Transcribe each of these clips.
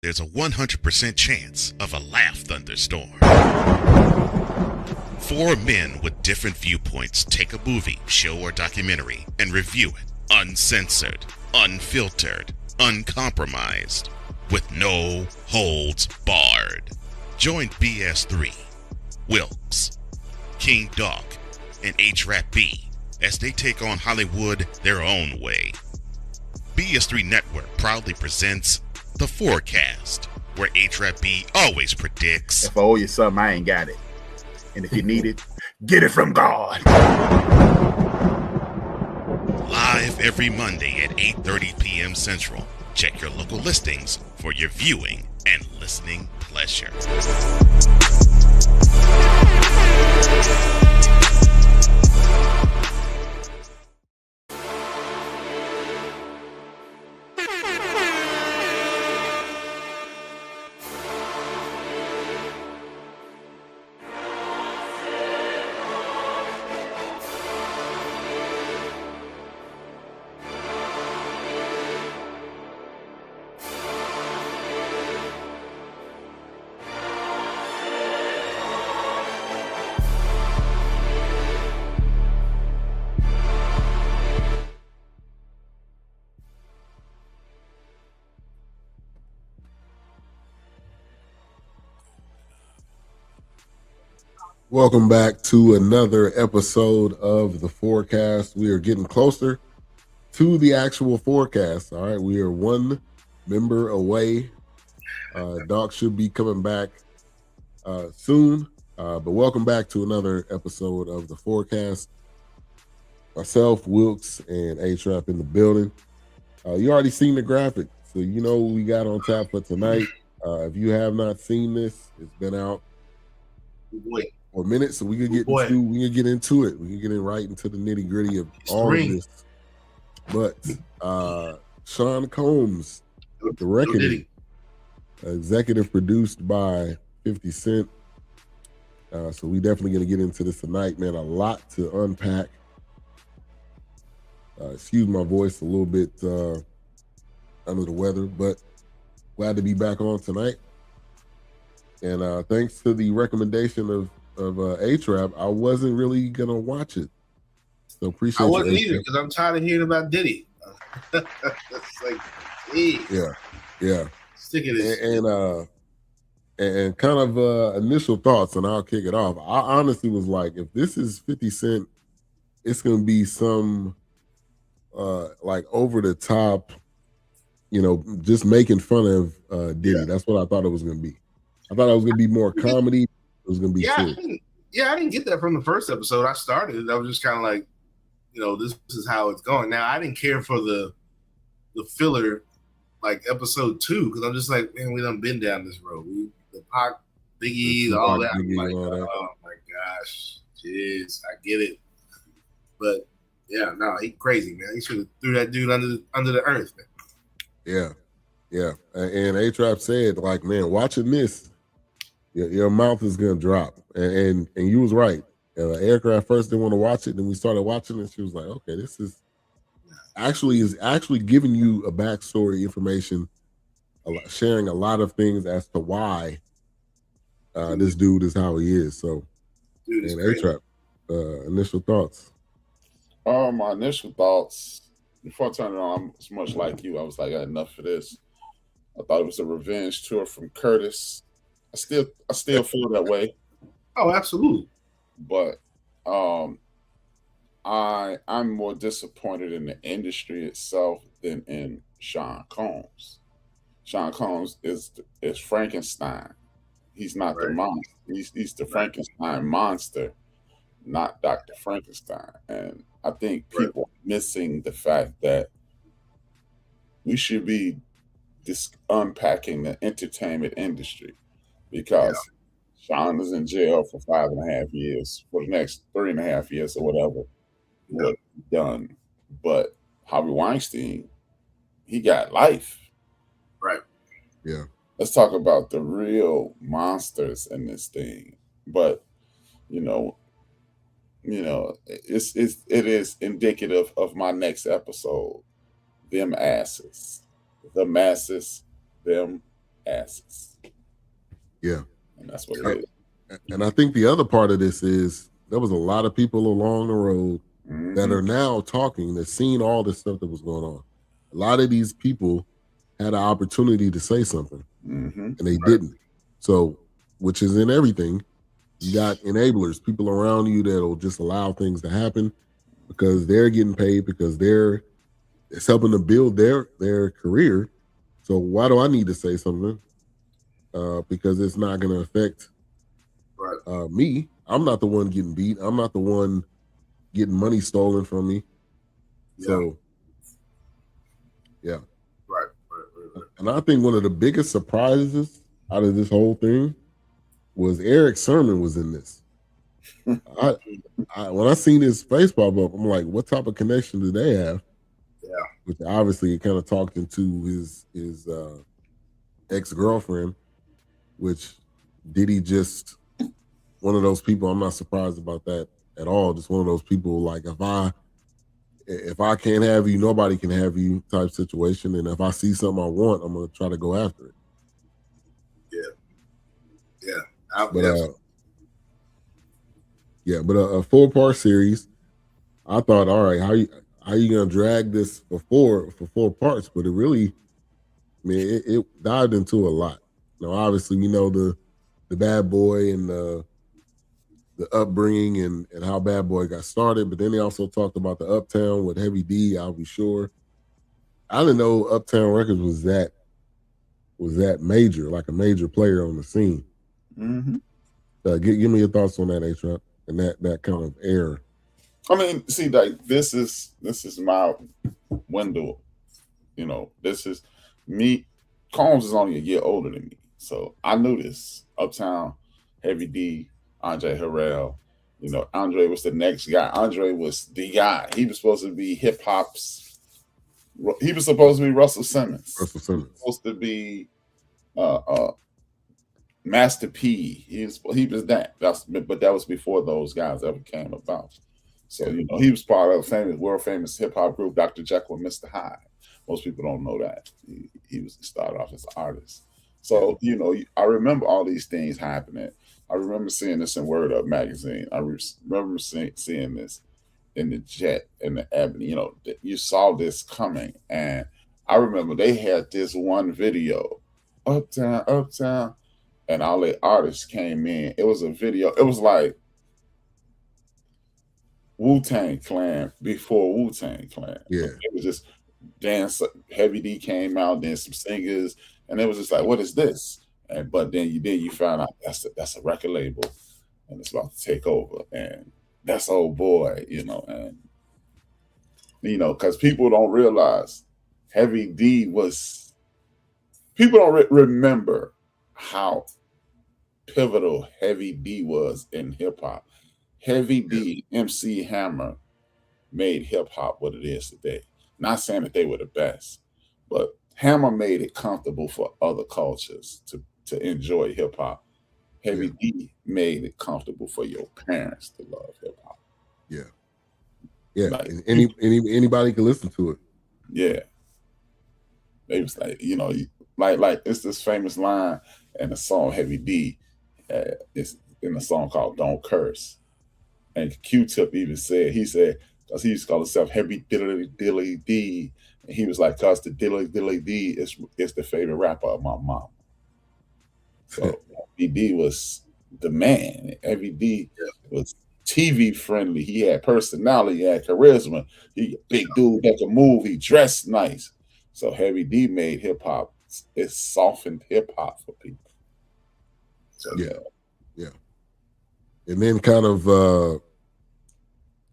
there's a 100% chance of a laugh thunderstorm. Four men with different viewpoints take a movie, show, or documentary and review it uncensored, unfiltered, uncompromised, with no holds barred. Join BS3, Wilkes, King Doc, and H-Rap B as they take on Hollywood their own way. BS3 Network proudly presents the Fourcast, where H-Rap B always predicts, if I owe you something, I ain't got it. And if you need it, get it from God. live every Monday at 8:30 p.m. Central. Check your local listings for your viewing and listening pleasure. Welcome back to another episode of the Fourcast. We are getting closer to the actual forecast. All right, we are one member away. Doc should be coming back soon. But welcome back to another episode of the Fourcast. Myself, Wilkes, and A-Trap in the building. You already seen the graphic, so you know what we got on tap for tonight. If you have not seen this, it's been out for a minute, so we can get into it. We can get in right into the nitty gritty of all of this. But Sean Combs, The Reckoning, executive produced by 50 Cent. So we definitely gonna get into this tonight, man. A lot to unpack. Excuse my voice, a little bit under the weather, but glad to be back on tonight. And thanks to the recommendation of A-Trap, I wasn't really gonna watch it. So appreciate it. I wasn't either, because I'm tired of hearing about Diddy. It's like, geez. Yeah. Sick of this. And kind of initial thoughts, and I'll kick it off. I honestly was like, if this is 50 Cent, it's gonna be some like over the top, just making fun of Diddy. That's what I thought it was gonna be. I thought it was gonna be more comedy. It was gonna be I didn't get that from the first episode. I started it. I was just kind of like, this is how it's going. Now I didn't care for the filler, like episode 2, because I'm just like, man, we done been down this road. The Pac, Biggie, all that. I'm like, oh my gosh, jeez, I get it, but yeah, no, he crazy, man. He should have threw that dude under the earth, man. Yeah. And A-Trap said, like, man, watching this, your mouth is gonna drop. And you was right. Erica at first didn't want to watch it, then we started watching it. She was like, okay, this is actually giving you a backstory information, sharing a lot of things as to why this dude is how he is. So, and A-Trap, initial thoughts. My initial thoughts before I turned it on, I'm as much like you. I was like, I had enough of this. I thought it was a revenge tour from Curtis. I still feel that way. Oh, absolutely. But I'm more disappointed in the industry itself than in Sean Combs. Sean Combs is Frankenstein. He's not the monster. He's the Frankenstein monster, not Dr. Frankenstein. And I think people are missing the fact that we should be unpacking the entertainment industry, because Sean is in jail for 5.5 years, for the next 3.5 years or whatever what done. But Harvey Weinstein, he got life. Right. Yeah. Let's talk about the real monsters in this thing. But it is indicative of my next episode. Them asses. The masses, them asses. Yeah. And that's what it is. And I think the other part of this is there was a lot of people along the road that are now talking, that seen all this stuff that was going on. A lot of these people had an opportunity to say something, and they didn't. So, which is in everything. You got enablers, people around you that'll just allow things to happen because they're getting paid, because it's helping to build their career. So why do I need to say something? Because it's not going to affect me. I'm not the one getting beat. I'm not the one getting money stolen from me. Yeah. So, yeah. Right. And I think one of the biggest surprises out of this whole thing was Eric Sermon was in this. When I seen his face pop up, I'm like, what type of connection do they have? Yeah. Which obviously it kind of talked into his ex-girlfriend, which Diddy just one of those people. I'm not surprised about that at all. Just one of those people, like if I can't have you, nobody can have you type situation. And if I see something I want, I'm gonna try to go after it. Yeah. But a 4-part series. I thought, all right, how you gonna drag this for 4 parts? But it really, I mean, it dived into a lot. Now, obviously, we know the Bad Boy and the upbringing and how Bad Boy got started, but then they also talked about the Uptown with Heavy D. I'll be sure. I didn't know Uptown Records was that major, like a major player on the scene. Give me your thoughts on that, A-Trap, and that kind of era. I mean, see, like this is my window. You know, this is me. Combs is only a year older than me, so I knew this. Uptown, Heavy D, Andre Harrell. You know, Andre was the next guy. Andre was the guy. He was supposed to be hip hop's. He was supposed to be Russell Simmons. He was supposed to be Master P. He was that. But that was before those guys ever came about. So, you know, he was part of a world famous hip hop group, Dr. Jekyll and Mr. Hyde. Most people don't know that. He started off as an artist. So, you know, I remember all these things happening. I remember seeing this in Word Up magazine. I remember seeing this in the Jet and the Ebony. You know, you saw this coming. And I remember they had this one video, Uptown, Uptown, and all the artists came in. It was a video. It was like Wu-Tang Clan before Wu-Tang Clan. Yeah. It was just dance. Heavy D came out, then some singers, and it was just like, what is this? But then you found out that's a record label, and it's about to take over, and that's old boy, you know, and you know, because people don't realize Heavy D was. People don't remember how pivotal Heavy D was in hip hop. Heavy D, MC Hammer made hip hop what it is today. Not saying that they were the best, but Hammer made it comfortable for other cultures to enjoy hip hop. Heavy D made it comfortable for your parents to love hip hop. Yeah. Yeah. Like, anybody can listen to it. Yeah. They was like, you know, like it's this famous line in the song Heavy D. It's in a song called Don't Curse. And Q-Tip even said, because he used to call himself Heavy Dilly D. And he was like, because the Dilly D is the favorite rapper of my mom. So Heavy D was the man. Heavy D was TV friendly. He had personality, he had charisma. He a big dude that could move. He dressed nice. So Heavy D made hip hop. It softened hip hop for people. So, yeah. And then kind of,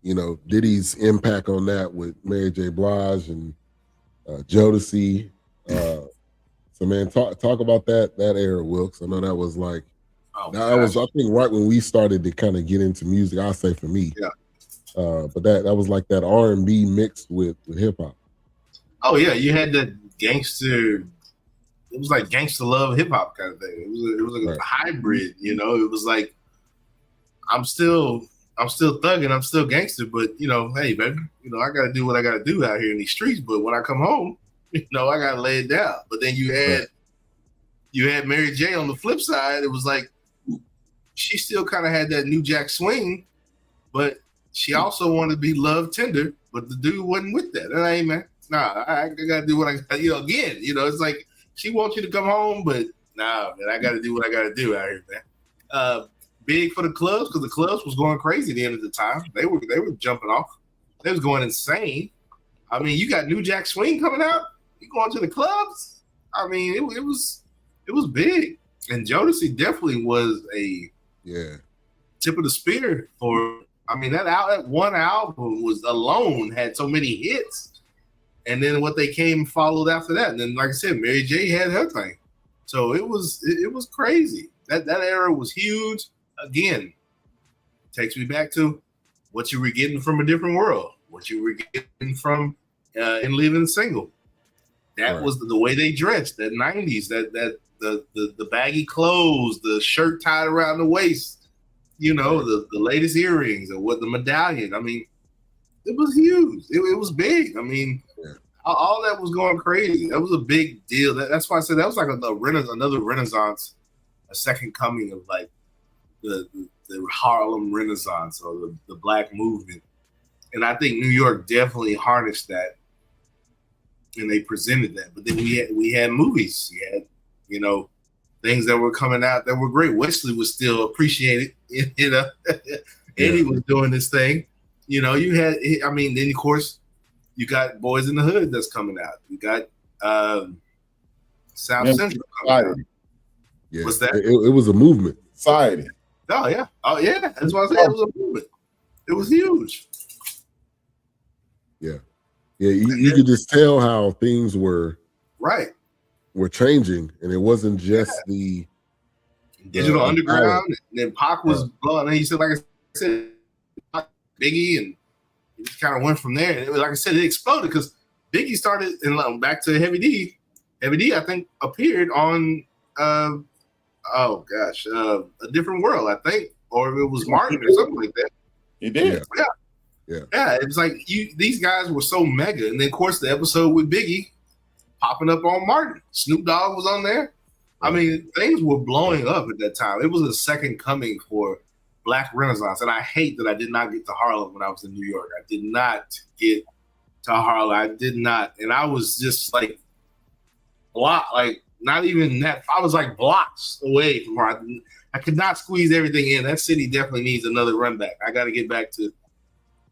you know, Diddy's impact on that with Mary J. Blige and Jodeci. So man, talk about that era, Wilkes. I know that was like, that was, I think, right when we started to kind of get into music. I'll say for me, but that was like that R&B mixed with hip hop. Oh yeah, you had that gangster. It was like gangster love hip hop kind of thing. It was like a hybrid. You know, it was like I'm still thugging, I'm still gangster, but you know, hey baby, you know, I gotta do what I gotta do out here in these streets. But when I come home, you know, I gotta lay it down. But then you had you had Mary J on the flip side. It was like she still kind of had that New Jack swing, but she also wanted to be love tender. But the dude wasn't with that. And hey, man, nah, I gotta do what I got. Again, it's like she wants you to come home, but nah, man, I gotta do what I gotta do out here, man. Big for the clubs because the clubs was going crazy at the end of the time. They were jumping off. They was going insane. I mean, you got New Jack Swing coming out. You going to the clubs? I mean, it was big. And Jodeci definitely was a tip of the spear for. I mean, that one album was alone had so many hits, and then what they came followed after that. And then, like I said, Mary J had her thing. So it was crazy. That era was huge. Again, takes me back to what you were getting from A Different World, what you were getting from in Living Single. That was the way they dressed. That 90s, that the baggy clothes, the shirt tied around the waist, the latest earrings or what the medallion. I mean, it was huge. It was big. I mean, all that was going crazy. That was a big deal. That's why I said that was like another Renaissance, a second coming of like the Harlem Renaissance or the Black movement. And I think New York definitely harnessed that, and they presented that. But then we had movies. We had, things that were coming out that were great. Wesley was still appreciated. Eddie was doing this thing. You had, then of course you got Boys in the Hood that's coming out. You got South Central coming out. Yeah. What's that? It was a movement. Society. Oh yeah. That's why I said it was a movement. It was huge. Yeah. You could just tell how things were changing, and it wasn't just the Digital Underground. And then Pac was blowing. And he said, like I said, Biggie, and it just kind of went from there. And it was, like I said, it exploded because Biggie started, and back to Heavy D. Heavy D, I think, appeared on A Different World, I think, or it was Martin or something like that. He did. Yeah. It was like these guys were so mega, and then of course the episode with Biggie popping up on Martin. Snoop Dogg was on there. I mean, things were blowing up at that time. It was a second coming for Black Renaissance, and I hate that I did not get to Harlem when I was in New York. I did not get to Harlem. I did not, and I was just like not even that. I was like blocks away from her. I could not squeeze everything in. That city definitely needs another run back. I got to get back to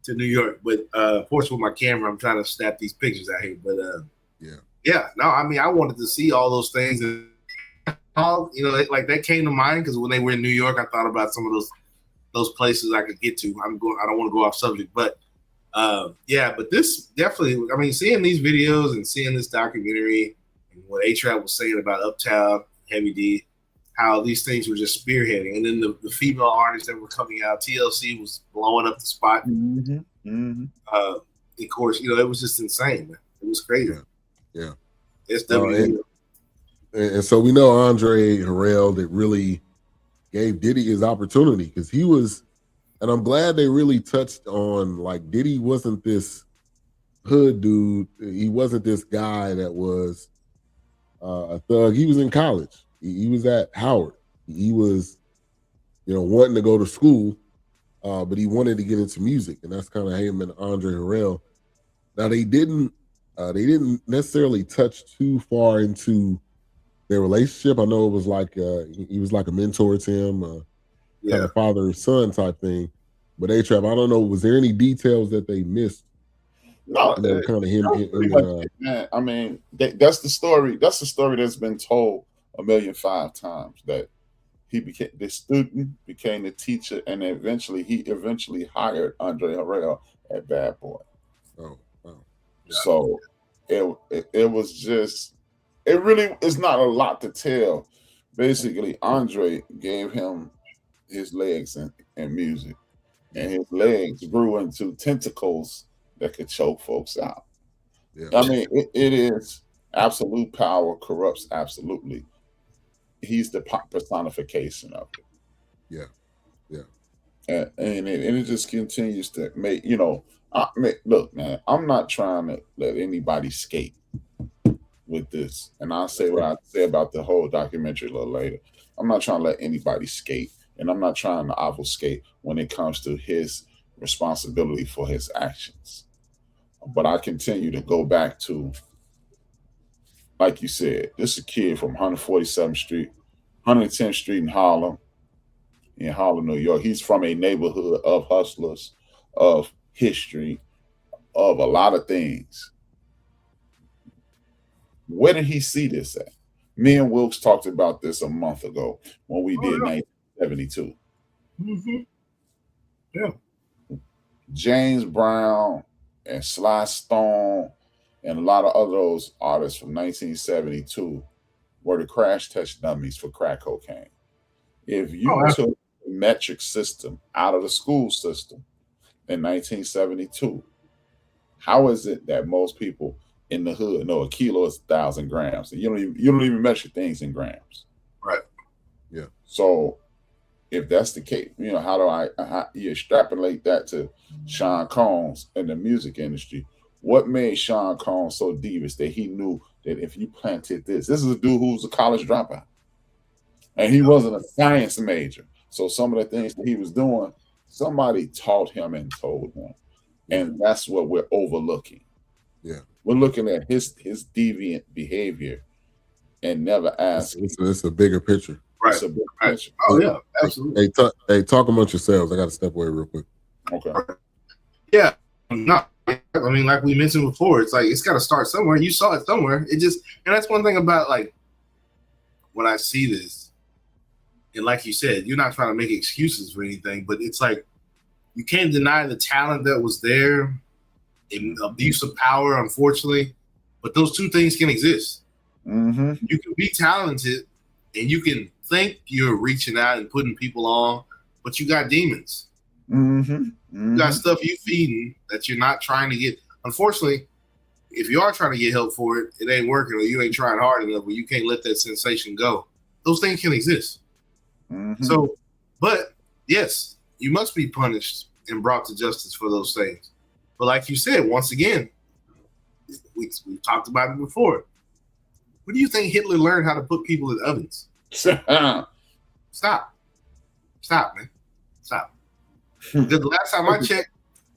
New York. But of course, with my camera, I'm trying to snap these pictures out here. But no, I mean, I wanted to see all those things. And like that came to mind because when they were in New York, I thought about some of those places I could get to. I don't want to go off subject, but but this definitely. I mean, seeing these videos and seeing this documentary. What A-Trap was saying about Uptown, Heavy D, how these things were just spearheading. And then the female artists that were coming out, TLC was blowing up the spot. Of course, it was just insane, man. It was crazy. Yeah. It's definitely. And so we know Andre Harrell that really gave Diddy his opportunity because he was, and I'm glad they really touched on, like, Diddy wasn't this hood dude. He wasn't this guy that was a thug. He was in college. He was at Howard. He was, wanting to go to school, but he wanted to get into music, and that's kind of him and Andre Harrell. Now they didn't necessarily touch too far into their relationship. I know it was like he was like a mentor to him, kind of father son type thing. But A-Trap, I don't know. Was there any details that they missed? No, kind of him. Man, I mean, that's the story. That's the story that's been told 1,000,005 times. That he became the student, became the teacher, and eventually hired Andre Harrell at Bad Boy. Oh, wow. So it was just, it really is not a lot to tell. Basically, Andre gave him his legs in music, and his legs grew into tentacles that could choke folks out. Yeah. I mean, it is absolute power corrupts absolutely. He's the personification of it. Yeah. And it just continues to make, look, man, I'm not trying to let anybody skate with this, and I'll say what I say about the whole documentary a little later. I'm not trying to let anybody skate, and I'm not trying to obfuscate when it comes to his responsibility for his actions. But I continue to go back to, like you said, this is a kid from 147th Street, 110th Street in Harlem, New York. He's from a neighborhood of hustlers, of history, of a lot of things. Where did he see this at? Me and Wilkes talked about this a month ago when we did 1972. Mm-hmm. Yeah. James Brown and Sly Stone and a lot of other those artists from 1972 were the crash test dummies for crack cocaine. If you took the metric system out of the school system in 1972, how is it that most people in the hood know a kilo is 1,000 grams? And you don't even measure things in grams. Right. Yeah. So if that's the case, how do you extrapolate that to Sean Combs and the music industry? What made Sean Combs so devious that he knew that if you planted this is a dude who's a college dropout, and he wasn't a science major. So some of the things that he was doing, somebody taught him and told him, and that's what we're overlooking. Yeah, we're looking at his deviant behavior and never ask. It's a bigger picture. Right. It's a bigger picture. Oh yeah, absolutely. Hey, talk amongst yourselves. I got to step away real quick. Okay. Yeah. No, I mean, like we mentioned before, it's like it's got to start somewhere. You saw it somewhere. And that's one thing about like when I see this, and like you said, you're not trying to make excuses for anything, but it's like you can't deny the talent that was there, and abuse of power, unfortunately. But those two things can exist. Mm-hmm. You can be talented, and you can think you're reaching out and putting people on, but you got demons. Mm-hmm. Mm-hmm. You got stuff you feeding that you're not trying to get. Unfortunately, if you are trying to get help for it, it ain't working, or you ain't trying hard enough, or you can't let that sensation go. Those things can exist. Mm-hmm. So, but yes, you must be punished and brought to justice for those things. But like you said, once again, we've talked about it before. What do you think Hitler learned how to put people in ovens? Stop, man. Stop. Because the last time I checked,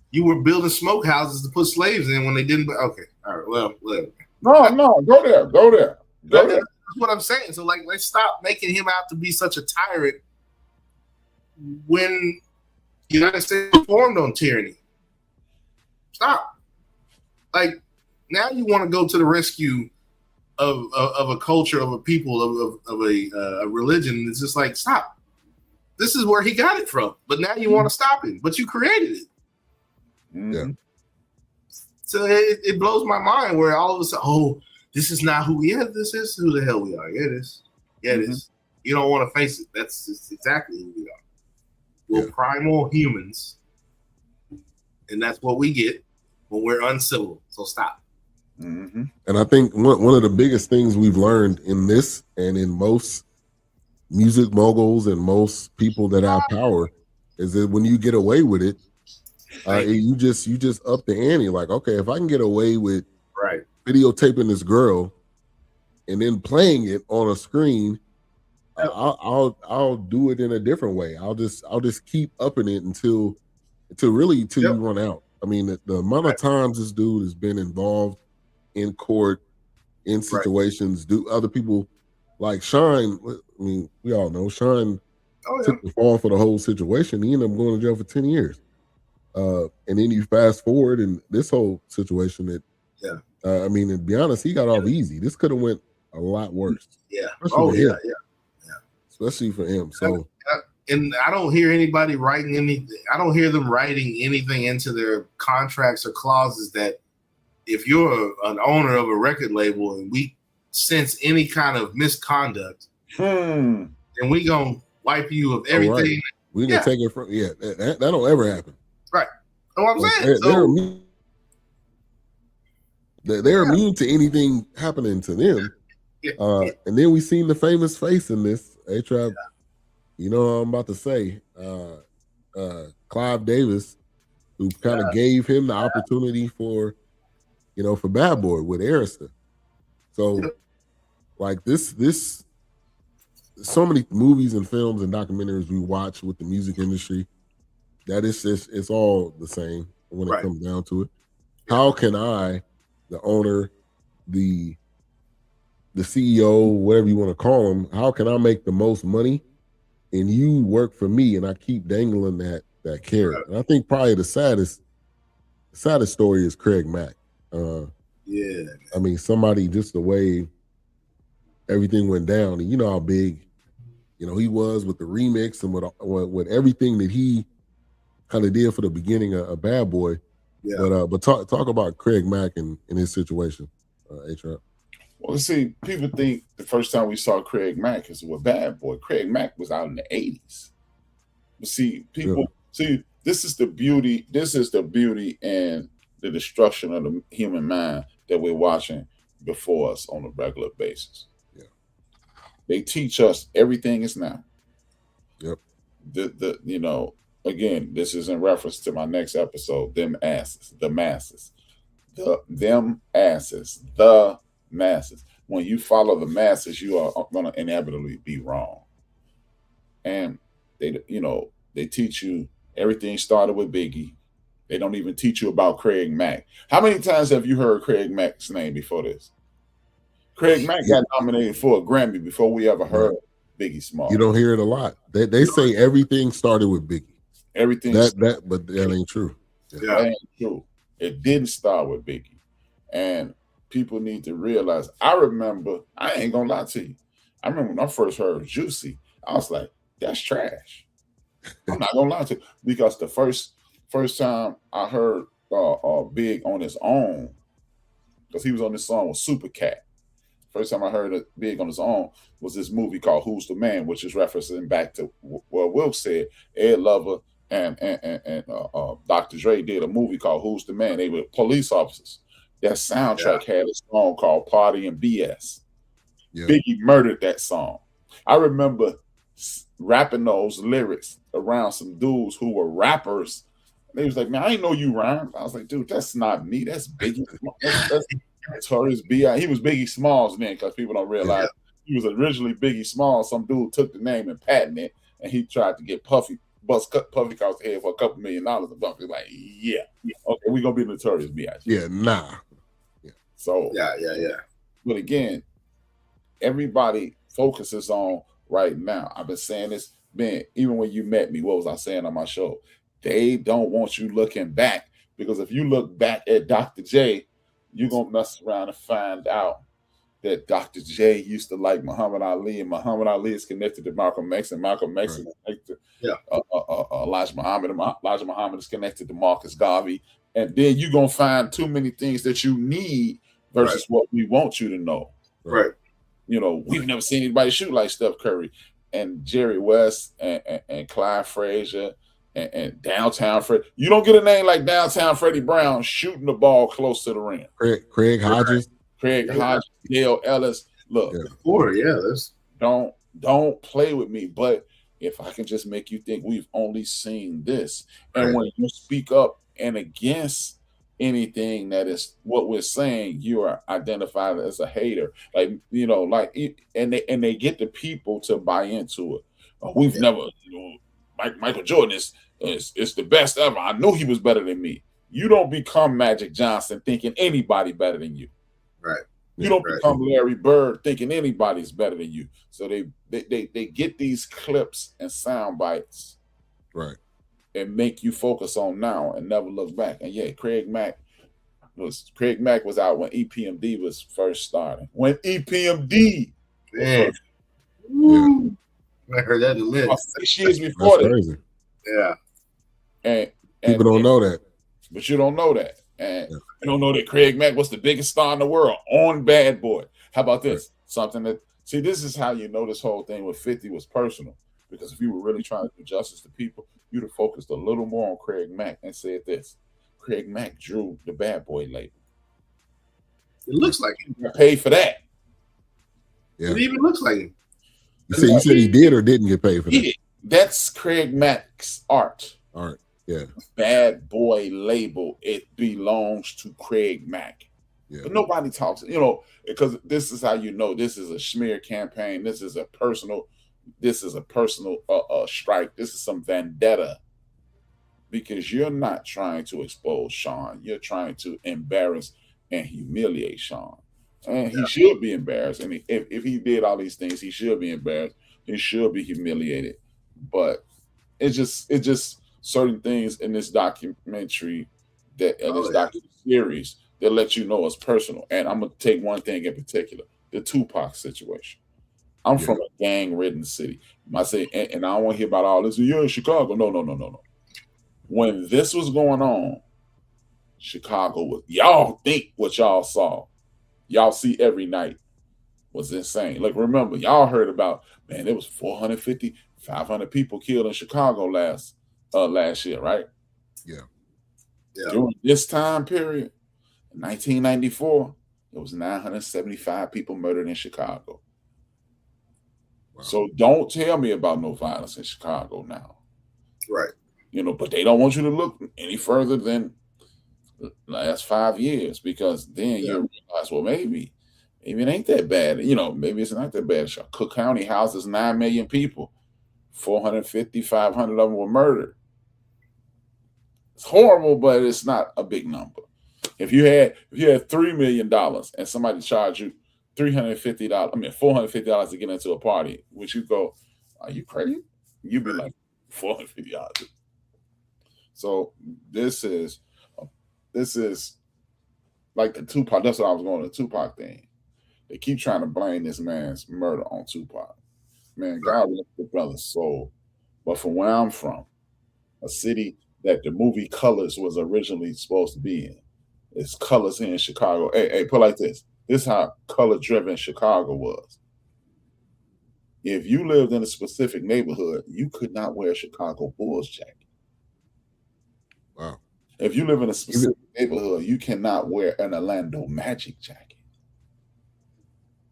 you were building smokehouses to put slaves in when they didn't. Okay, all right. Well. No. Go there. That's what I'm saying. So, like, let's stop making him out to be such a tyrant when the United States formed on tyranny. Stop. Like, now you want to go to the rescue of a culture, of a people, of a religion. It's just like, stop. This is where he got it from. But now you want to stop him. But you created it. Yeah. So it blows my mind where all of a sudden, this is not who we are. This is who the hell we are. Yeah, it is. Yeah, it is. You don't want to face it. That's just exactly who we are. We're primal humans. And that's what we get when we're uncivil. So stop. Mm-hmm. And I think one of the biggest things we've learned in this and in most music moguls and most people that have power is that when you get away with it, you just up the ante. Like, okay, if I can get away with videotaping this girl and then playing it on a screen, I'll do it in a different way. I'll just keep upping it until you run out. I mean, the amount of times this dude has been involved in court, in situations, do other people like Shine. I mean, we all know Shine took the fall for the whole situation. He ended up going to jail for 10 years. And then you fast forward in this whole situation that, I mean, to be honest, he got off easy. This could have went a lot worse. Yeah. Especially for him. So, and I don't hear anybody writing anything. I don't hear them writing anything into their contracts or clauses that if you're an owner of a record label and we sense any kind of misconduct, then we gonna wipe you of everything. Right. We gonna take it from that don't ever happen. Right. Know what I'm saying? They're immune to anything happening to them. And then we seen the famous face in this. A-Trap, you know what I'm about to say. Clive Davis, who kind of gave him the opportunity for Bad Boy with Arista. So, like this, so many movies and films and documentaries we watch with the music industry, that it's all the same when it comes down to it. How can I, the owner, the CEO, whatever you want to call them, how can I make the most money and you work for me and I keep dangling that carrot? And I think probably the saddest story is Craig Mack. I mean, somebody, just the way everything went down, and you know how big, you know, he was with the remix and with everything that he kind of did for the beginning of Bad Boy. Yeah. But talk about Craig Mack and his situation, A-Trap. Well, see, people think the first time we saw Craig Mack is with Bad Boy. Craig Mack was out in the 80s. But see, people see, this is the beauty and the destruction of the human mind that we're watching before us on a regular basis. Yeah. They teach us everything is now. Yep. You know, again, this is in reference to my next episode, them asses, the masses. Them asses, the masses. When you follow the masses, you are going to inevitably be wrong. And they teach you everything started with Biggie. They don't even teach you about Craig Mack. How many times have you heard Craig Mack's name before this? Craig Mack got nominated for a Grammy before we ever heard Biggie Smalls. You don't hear it a lot. They say everything started with Biggie. Everything but that ain't true. That ain't true. It didn't start with Biggie. And people need to realize, I ain't gonna lie to you. I remember when I first heard Juicy, I was like, that's trash. I'm not gonna lie to you. Because the first time I heard Big on his own, because he was on this song with Super Cat. First time I heard it Big on his own was this movie called Who's the Man, which is referencing back to what Wilk said. Ed Lover and Dr. Dre did a movie called Who's the Man. They were police officers. That soundtrack had a song called Party and BS. Yeah. Biggie murdered that song. I remember rapping those lyrics around some dudes who were rappers. They was like, man, I didn't know you rhymed. I was like, dude, that's not me. That's Biggie. That's Taurus B.I. He was Biggie Smalls then, because people don't realize he was originally Biggie Smalls. Some dude took the name and patented it, and he tried to get Puffy across the head for $2 million. And Puffy's like, yeah, okay, we're gonna be Notorious B.I.G. Yeah, nah. Yeah. So yeah. But again, everybody focuses on right now. I've been saying this, man, even when you met me, what was I saying on my show? They don't want you looking back, because if you look back at Dr. J, you're going to mess around and find out that Dr. J used to like Muhammad Ali, and Muhammad Ali is connected to Malcolm X, and Malcolm X is connected to Elijah Muhammad, and Elijah Muhammad is connected to Marcus Garvey. And then you're going to find too many things that you need versus what we want you to know. Right. You know, we've never seen anybody shoot like Steph Curry and Jerry West and Clyde Frazier and Downtown Fred. You don't get a name like Downtown Freddie Brown shooting the ball close to the rim. Craig Hodges. Hodges, Dale Ellis. Look, don't play with me. But if I can just make you think we've only seen this, and when you speak up and against anything that is what we're saying, you are identified as a hater. Like, you know, like, and they get the people to buy into it. We've never, you know, Michael Jordan is the best ever. I knew he was better than me. You don't become Magic Johnson thinking anybody better than you. Right. You don't become Larry Bird thinking anybody's better than you. So they get these clips and sound bites, right, and make you focus on now and never look back. And yeah, Craig Mack was out when EPMD was first starting. When EPMD, man, I heard that in the list 6 years before that. Yeah. And people don't know that. But you don't know that. And you don't know that Craig Mack was the biggest star in the world on Bad Boy. How about this? Something that, see, this is how you know this whole thing with 50 was personal. Because if you were really trying to do justice to people, you'd have focused a little more on Craig Mack and said this. Craig Mack drew the Bad Boy label. It looks like he got paid for that. Yeah. It even looks like him. You said he did or didn't get paid for that? That's Craig Mack's art. Art, yeah. Bad Boy label, it belongs to Craig Mack. Yeah. But nobody talks, you know, because this is how you know this is a smear campaign. This is a personal strike. This is some vendetta because you're not trying to expose Sean. You're trying to embarrass and humiliate Sean. And he should be embarrassed. And if he did all these things, he should be embarrassed. He should be humiliated. But it's just certain things in this documentary documentary series that let you know it's personal. And I'm gonna take one thing in particular: the Tupac situation. I'm from a gang-ridden city. I say, and I don't want to hear about all this. You're in Chicago. No. When this was going on, Chicago was. Y'all think what y'all saw, y'all see every night was insane. Like, remember, y'all heard about, man, there was 450, 500 people killed in Chicago last year, right? Yeah. During this time period, in 1994, there was 975 people murdered in Chicago. Wow. So don't tell me about no violence in Chicago now. Right. You know, but they don't want you to look any further than the last 5 years, because then you realize, well, maybe it ain't that bad. You know, maybe it's not that bad. Cook County houses 9 million people. 450, 500 of them were murdered. It's horrible, but it's not a big number. If you had $3 million and somebody charged you $450 to get into a party, would you go, are you crazy? You'd be like, $450. So this is like the Tupac. That's what I was going to the Tupac thing. They keep trying to blame this man's murder on Tupac. Man, God bless the brother's soul. But from where I'm from, a city that the movie Colors was originally supposed to be in, it's Colors here in Chicago. Hey, put it like this. This is how color-driven Chicago was. If you lived in a specific neighborhood, you could not wear a Chicago Bulls jacket. Wow. If you live in a specific neighborhood, you cannot wear an Orlando Magic jacket.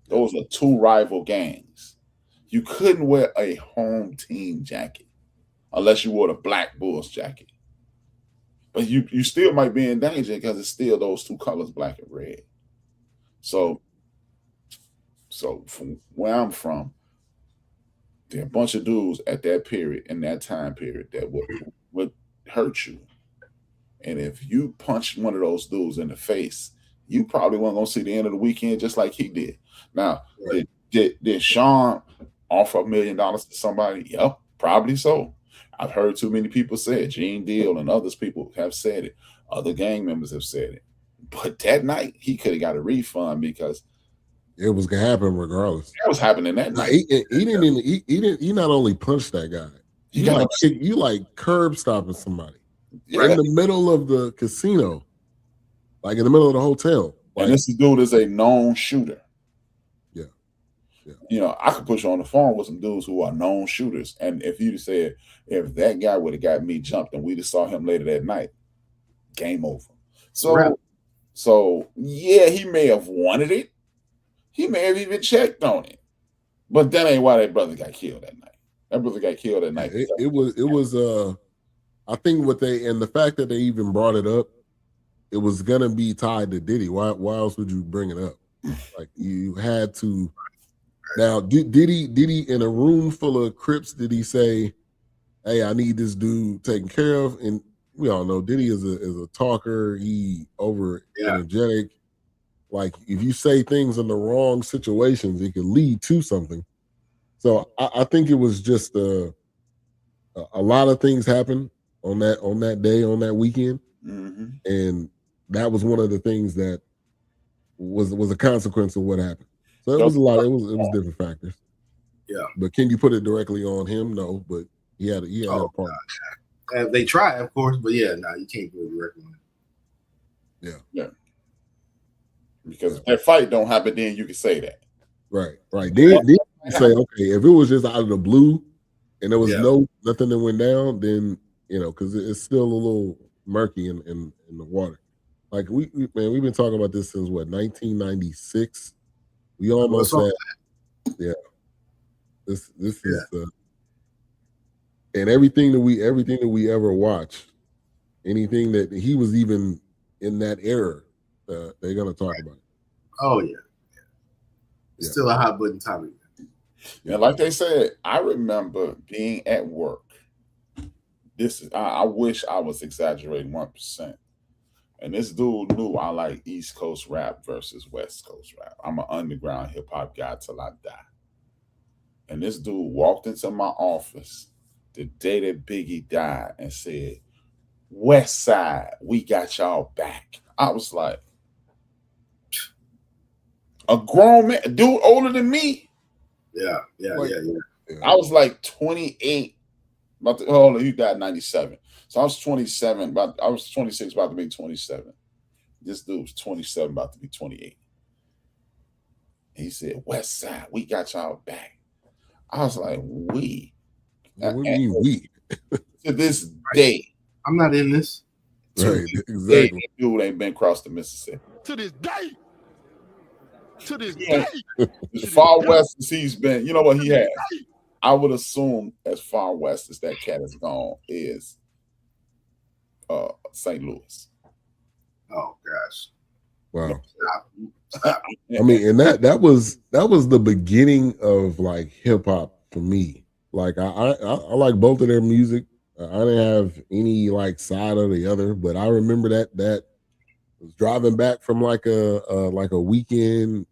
Those are two rival gangs. You couldn't wear a home team jacket unless you wore the Black Bulls jacket. But you still might be in danger because it's still those two colors, black and red. So from where I'm from, there are a bunch of dudes at that period, in that time period, that would hurt you. And if you punch one of those dudes in the face, you probably weren't going to see the end of the weekend just like he did. Now, did Sean offer $1 million to somebody? Yep, probably so. I've heard too many people say it. Gene Deal and others people have said it. Other gang members have said it. But that night, he could have got a refund because it was gonna happen regardless. That was happening that night. He not only punched that guy. You like curb stopping somebody in the middle of the casino, like in the middle of the hotel. And this dude is a known shooter. Yeah. You know, I could put you on the phone with some dudes who are known shooters. And if you'd said, if that guy would have got me jumped and we'd have saw him later that night, game over. So yeah, he may have wanted it. He may have even checked on it. But that ain't why that brother got killed that night. That brother got killed that night. It was I think the fact that they even brought it up, it was gonna be tied to Diddy. Why else would you bring it up? Like, you had to. Now, Diddy in a room full of Crips, did he say, hey, I need this dude taken care of? And we all know Diddy is a talker. He over energetic. Like, if you say things in the wrong situations, it could lead to something. So I think it was just a lot of things happened on that day, on that weekend. Mm-hmm. And that was one of the things that was a consequence of what happened. So it was a lot. It was different factors. Yeah. But can you put it directly on him? No, but he had a part. They try, of course, but you can't put it directly on him. Yeah. Because if that fight don't happen, then you can say that. Right. Then you say, okay, if it was just out of the blue and there was nothing that went down, then, because it's still a little murky in the water. Like, we've been talking about this since 1996. We almost had, This is and everything that we ever watched, anything that he was even in that era, they're gonna talk about it. Oh yeah. It's still a hot button topic. Yeah, like they said, I remember being at work. I wish I was exaggerating 1%. And this dude knew I like East Coast rap versus West Coast rap. I'm an underground hip hop guy till I die. And this dude walked into my office the day that Biggie died and said, West Side, we got y'all back. I was like, a grown man, a dude older than me. Yeah. I was like 28. He died in 97. So I was 27. I was 26, about to be 27. This dude was 27, about to be 28. He said, West Side, we got y'all back. I was like, we? What do you mean we? To this day. I'm not in this. Right, exactly. Dude ain't been across the Mississippi. To this day. To this day. As far west as he's been, you know what he has? I would assume as far west as that cat has gone is St. Louis. Oh gosh. Wow. I mean, and that was the beginning of like hip hop for me. Like I like both of their music. I didn't have any like side or the other, but I remember that was driving back from like a weekend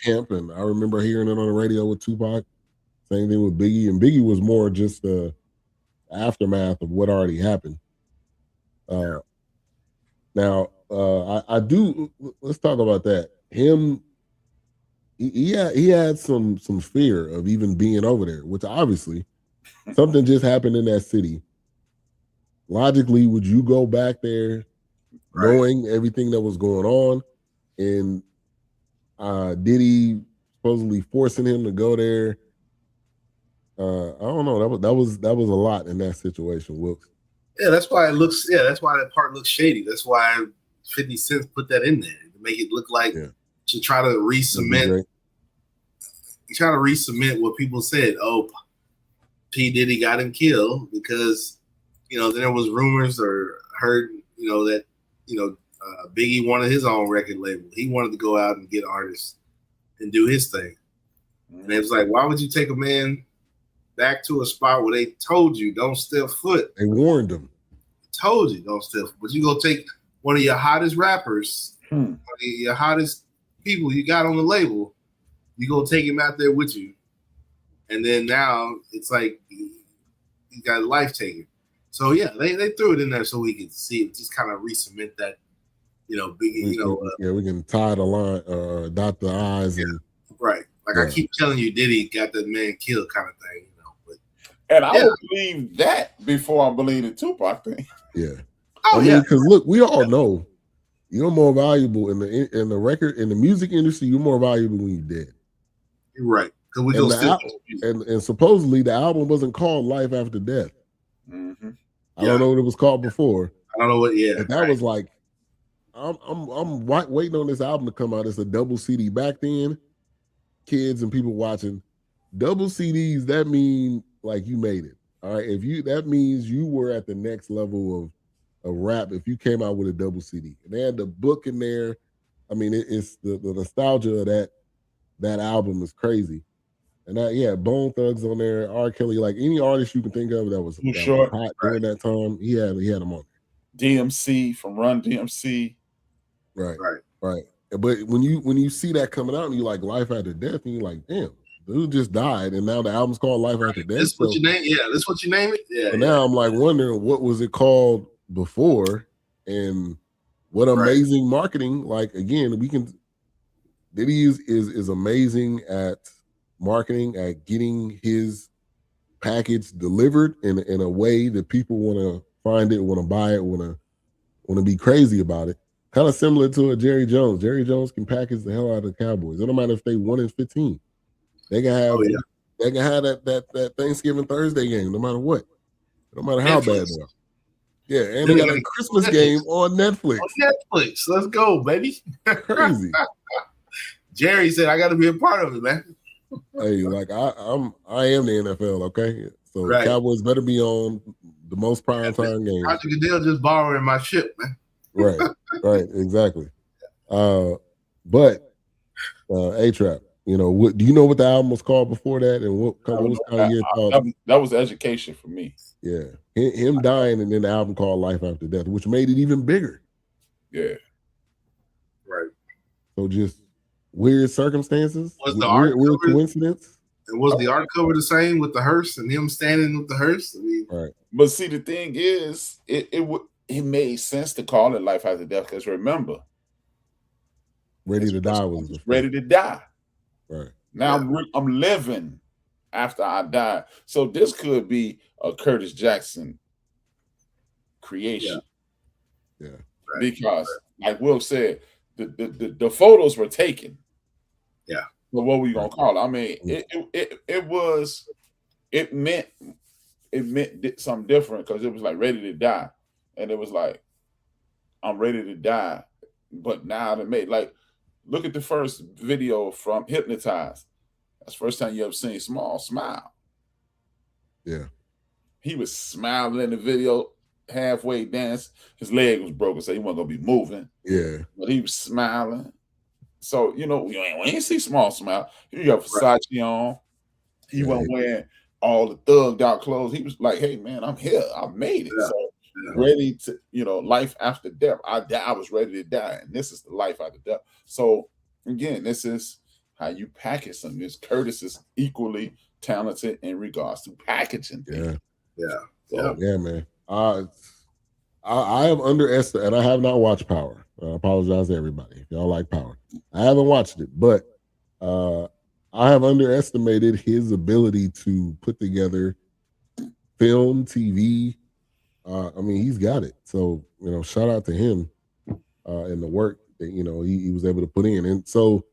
camp, and I remember hearing it on the radio with Tupac. Same thing with Biggie, and Biggie was more just the aftermath of what already happened. Now, I do. Let's talk about that. Him, he had some fear of even being over there, which obviously something just happened in that city. Logically, would you go back there knowing everything that was going on, and Diddy supposedly forcing him to go there? I don't know. That was a lot in that situation, Wilkes. Yeah, that's why it looks. Yeah, that's why that part looks shady. That's why 50 Cent put that in there to make it look like to try to re-cement. Try to re-cement what people said. Oh, P. Diddy got him killed because then there was rumors or heard that Biggie wanted his own record label. He wanted to go out and get artists and do his thing. And it was like, why would you take a man back to a spot where they told you don't step foot? They warned him. Told you don't step foot. But you go take one of your hottest rappers, one of your hottest people you got on the label, you go take him out there with you. And then now it's like he got a life taken. So yeah, they threw it in there so we could see it, just kind of re-cement that, Biggie, we can tie the line, dot the I's, and right. Like I keep telling you, Diddy got that man killed, kind of thing, But and I would believe that before I believe the Tupac thing. Yeah. Oh, I mean, because look, we all know you're more valuable in the music industry. You're more valuable when you're dead. You're right. And supposedly the album wasn't called Life After Death. Mm-hmm. I don't know what it was called before. I don't know what. Yeah, but that was like, I'm waiting on this album to come out. It's a double CD. Back then, kids and people watching, double CDs, that mean like you made it. All right, that means you were at the next level of rap if you came out with a double CD. And they had the book in there. I mean, it's the nostalgia of that album is crazy. And Bone Thugs on there, R. Kelly, like any artist you can think of that was hot during that time, he had them on there. DMC from Run DMC. Right. But when you see that coming out and you like Life After Death, and you're like, damn, dude just died, and now the album's called Life After Death. This what you name? Yeah, this what you name it. Yeah. And now I'm like wondering what was it called before, and what amazing marketing. Like again, Diddy is amazing at marketing, at getting his package delivered in a way that people want to find it, want to buy it, want to be crazy about it. Kind of similar to a Jerry Jones. Jerry Jones can package the hell out of the Cowboys. It don't matter if they 1-15. They can have that Thanksgiving Thursday game, no matter what. No matter how bad they are. Yeah, and they got a Christmas game on Netflix. Let's go, baby. Crazy. Jerry said, I got to be a part of it, man. Hey, like I am the NFL, okay? So the Cowboys better be on the most prime time game. Roger Goodell just borrowing my ship, man. Right, exactly. But A-Trap, you know, what do you know what the album was called before that, and what was kind of your thoughts? That was education for me. Yeah, him dying, and then the album called Life After Death, which made it even bigger. Yeah, right. So just weird circumstances. Was the art weird coincidence? And was the art cover the same with the hearse and him standing with the hearse? I mean, right. But see, the thing is, it made sense to call it Life After Death because remember, Ready to Die was Ready to Die. Right. Now I'm living after I die. So this could be a Curtis Jackson creation. Yeah. Because, like Will said, the photos were taken. Yeah. But what we gonna call it? I mean, it meant something different because it was like Ready to Die, and it was like I'm ready to die, but now they made like look at the first video from Hypnotized. That's the first time you ever seen Small smile. Yeah, he was smiling in the video, halfway dance. His leg was broken, so he wasn't gonna be moving. Yeah, but he was smiling. So you know, we ain't see Small smile. He got Versace on. He wasn't wearing all the thugged out clothes. He was like, "Hey man, I'm here. I made it." So ready to, life after death. I was ready to die, and this is the life after death. So again, this is how you package something. This Curtis is equally talented in regards to packaging things. Yeah, man. I have underestimated, and I have not watched Power. I apologize to everybody if y'all like Power. I haven't watched it, but I have underestimated his ability to put together film, TV. I mean, he's got it. So, shout out to him and the work that, he was able to put in. And so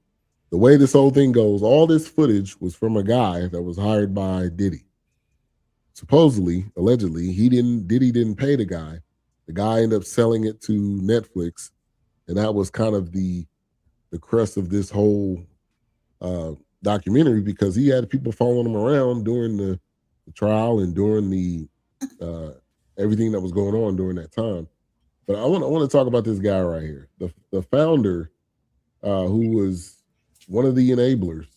the way this whole thing goes, all this footage was from a guy that was hired by Diddy. Supposedly, allegedly, Diddy didn't pay the guy. The guy ended up selling it to Netflix. And that was kind of the crux of this whole documentary, because he had people following him around during the trial and during the everything that was going on during that time. But I want to talk about this guy right here, the founder, who was one of the enablers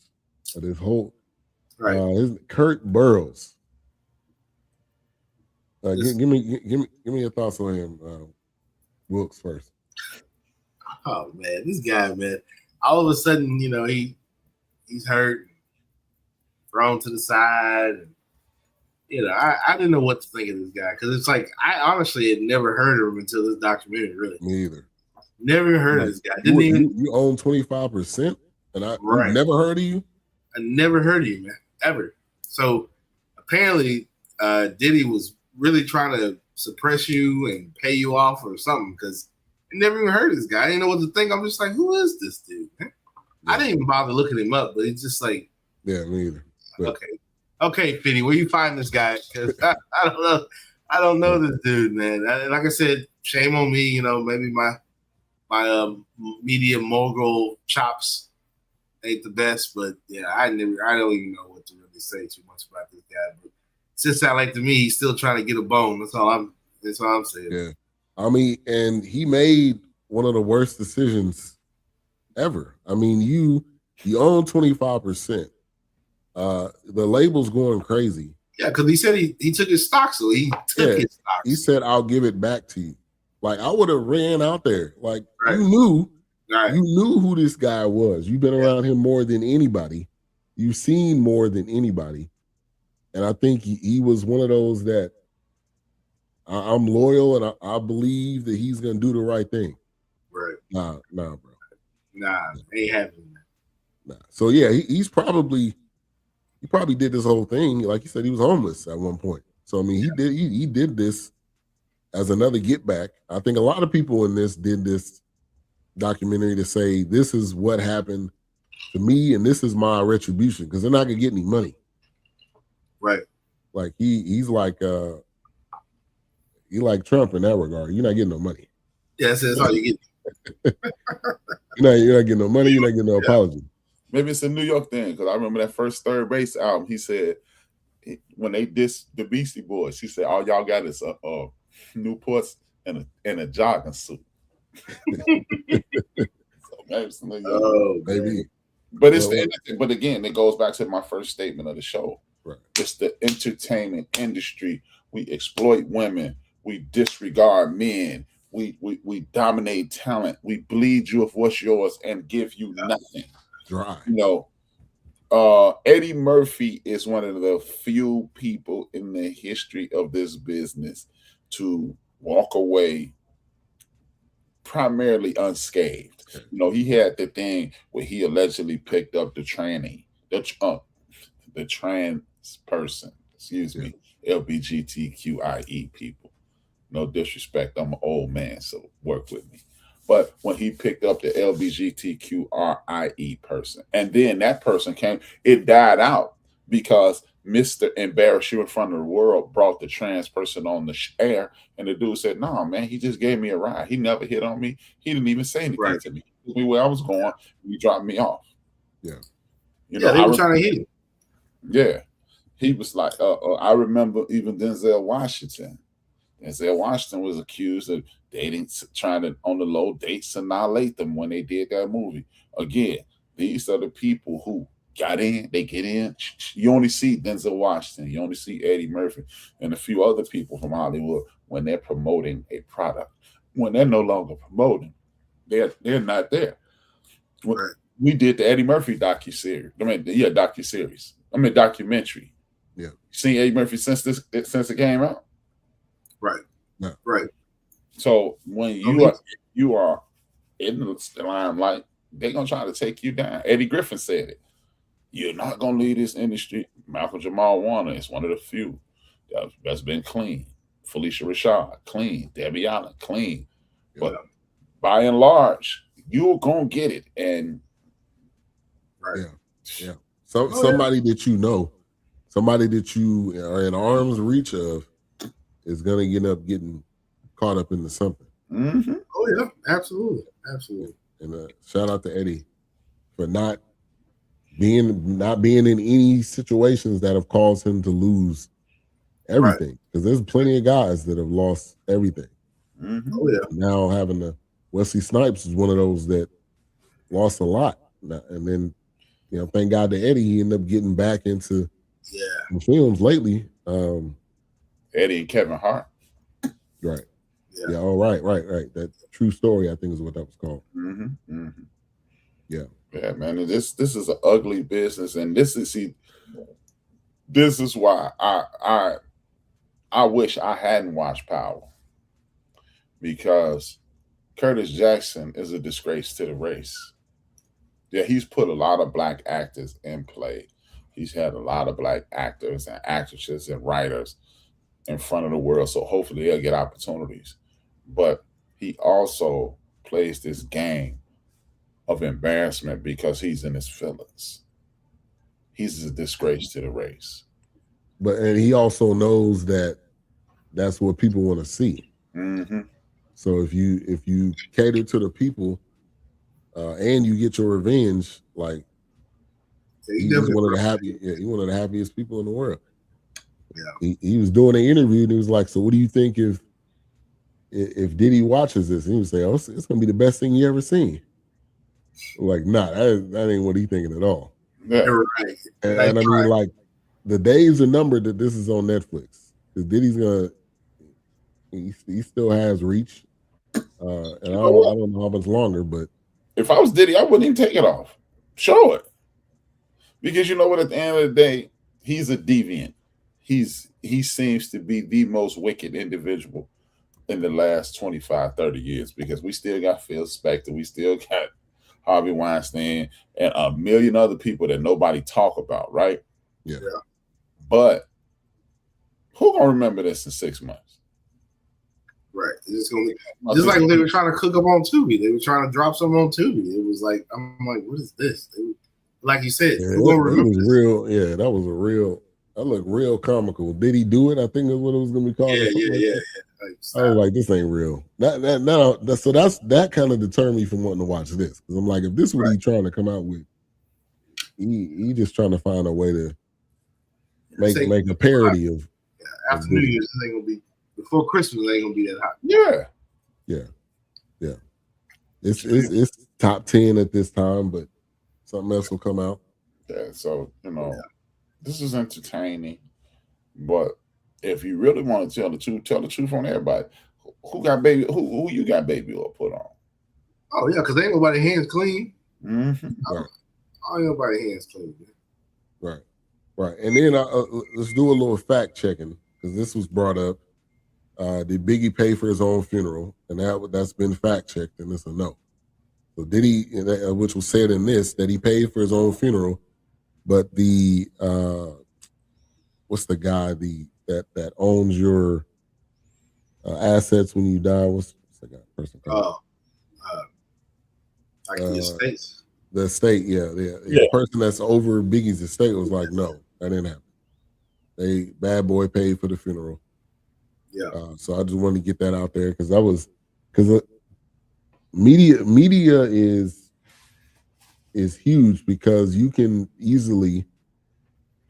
of this whole, is Kurt Burrows. Give me your thoughts on him, Wilkes first. Oh man, this guy, man! All of a sudden, he's hurt, thrown to the side. I didn't know what to think of this guy, because it's like I honestly had never heard of him until this documentary. Really, me either. Never heard of this guy. You own 25%, and I've never heard of you. I never heard of you, man, ever. So apparently, Diddy was really trying to suppress you and pay you off or something, because I never even heard of this guy. I didn't know what to think. I'm just like, who is this dude? Yeah. I didn't even bother looking him up, but it's just like, yeah, me either. But, okay, Fitty, where you find this guy? Because I don't know. I don't know this dude, man. Like I said, shame on me. Maybe my media mogul chops ain't the best, but yeah, I don't even know what to really say too much about this guy. But since sound like to me, he's still trying to get a bone. That's all I'm saying. Yeah, I mean, and he made one of the worst decisions ever. I mean, you own 25%. The label's going crazy. Yeah, because he said he took his stock, so he took his stock. He said, "I'll give it back to you." Like, I would have ran out there. Like, you knew who this guy was. You've been around him more than anybody. You've seen more than anybody. And I think he was one of those that I'm loyal, and I believe that he's going to do the right thing. Right. Nah, bro. Nah, ain't happening. Nah. So, yeah, he probably did this whole thing. Like you said, he was homeless at one point. So, I mean, he did this as another get back. I think a lot of people in this did this documentary to say, this is what happened to me, and this is my retribution, because they're not going to get any money. Right. Like he's like Trump in that regard. You're not getting no money. Yeah, that's all you get. You're not getting no money. You're not getting no apology. Maybe it's a New York thing, because I remember that first Third Base album. He said when they dissed the Beastie Boys, he said, "All y'all got is Newports and a jogging suit." So Absolutely. Oh, maybe. But it's but again, it goes back to my first statement of the show. Right. It's the entertainment industry. We exploit women. We disregard men. We dominate talent. We bleed you of what's yours and give you nothing. Dry. You know, Eddie Murphy is one of the few people in the history of this business to walk away primarily unscathed. You know, he had the thing where he allegedly picked up the tranny, the trans person, excuse me, LGBTQIE people. No disrespect, I'm an old man, so work with me. But when he picked up the LGBTQRIE person, and then that person came, it died out because Mr. Embarrass You in front of the world brought the trans person on the air, and the dude said, "No, man, he just gave me a ride. He never hit on me. He didn't even say anything to me. He told me where I was going. He dropped me off." Yeah. You know, they were trying to hit him. Yeah. He was like, I remember even Denzel Washington. Denzel Washington was accused of dating, trying to, on the low, dates annihilate them when they did that movie. Again, these are the people who got in, they get in. You only see Denzel Washington, you only see Eddie Murphy, and a few other people from Hollywood when they're promoting a product. When they're no longer promoting, they're not there. Right. We did the Eddie Murphy docuseries. Documentary. Yeah. You seen Eddie Murphy since it came out? Right. Yeah. Right. So when you are in the limelight, they're gonna try to take you down. Eddie Griffin said it. You're not gonna lead this industry. Malcolm Jamal Warner is one of the few that's been clean. Felicia Rashad, clean. Debbie Allen, clean. Yeah. But by and large, you're gonna get it. And yeah. So somebody that you know, somebody that you are in arm's reach of is gonna end up getting caught up into something. Mm-hmm. Oh yeah, absolutely. And shout out to Eddie for not being in any situations that have caused him to lose everything. Because there's plenty of guys that have lost everything. Mm-hmm. Oh yeah. Now having the Wesley Snipes is one of those that lost a lot. And then, you know, thank God to Eddie, he ended up getting back into the films lately. Eddie and Kevin Hart. Right. Yeah. Oh, right. That True Story, I think, is what that was called. Mm-hmm. Mm-hmm. Yeah. Yeah, man. This is an ugly business, and this is why I wish I hadn't watched Power, because Curtis Jackson is a disgrace to the race. Yeah, he's put a lot of black actors in play. He's had a lot of black actors and actresses and writers in front of the world, so hopefully they'll get opportunities. But he also plays this game of embarrassment because he's in his feelings. He's a disgrace to the race. And he also knows that that's what people want to see. Mm-hmm. So if you cater to the people and you get your revenge, like he's one of the happiest people in the world. Yeah. He was doing an interview and he was like, "So what do you think if Diddy watches this?" And he would say, "Oh, it's gonna be the best thing you ever seen." Like, nah, that ain't what he's thinking at all. Yeah. Right. And I mean, like, the days are numbered that this is on Netflix. Because Diddy's he still has reach. And I don't know how much longer, but if I was Diddy, I wouldn't even take it off. Show it. Because you know what, at the end of the day, he's a deviant. He seems to be the most wicked individual in the last 25, 30 years, because we still got Phil Spector, we still got Harvey Weinstein, and a million other people that nobody talk about, right? Yeah. But who gonna remember this in 6 months? Right. It's gonna be just like they were trying to cook up on Tubi. They were trying to drop something on Tubi. It was like, I'm like, what is this? Like you said, that was real. Yeah, that was a real. That looked real comical. Did he do it? I think that's what it was gonna be called. Yeah. I was like, this ain't real. So that kind of deterred me from wanting to watch this, because I'm like, if this is what he's trying to come out with, he just trying to find a way to make a parody of. Yeah, after New Year's, it ain't gonna be before Christmas. It ain't gonna be that hot. Yeah. It's top 10 at this time, but something else will come out. Yeah, so this is entertaining, but if you really want to tell the truth on everybody. Who got baby? Who you got baby oil put on? Oh yeah, because ain't nobody hands clean. Right. Ain't nobody hands clean. Man. Right. And then let's do a little fact checking because this was brought up. Did Biggie pay for his own funeral? And that's been fact checked, and it's a no. So did he? Which was said in this that he paid for his own funeral, but the what's the guy that owns your assets when you die? What's the guy person called? Like the estates. The estate, yeah. The person that's over Biggie's estate was like, no, that didn't happen. Bad Boy paid for the funeral. Yeah. So I just wanted to get that out there because media is huge because you can easily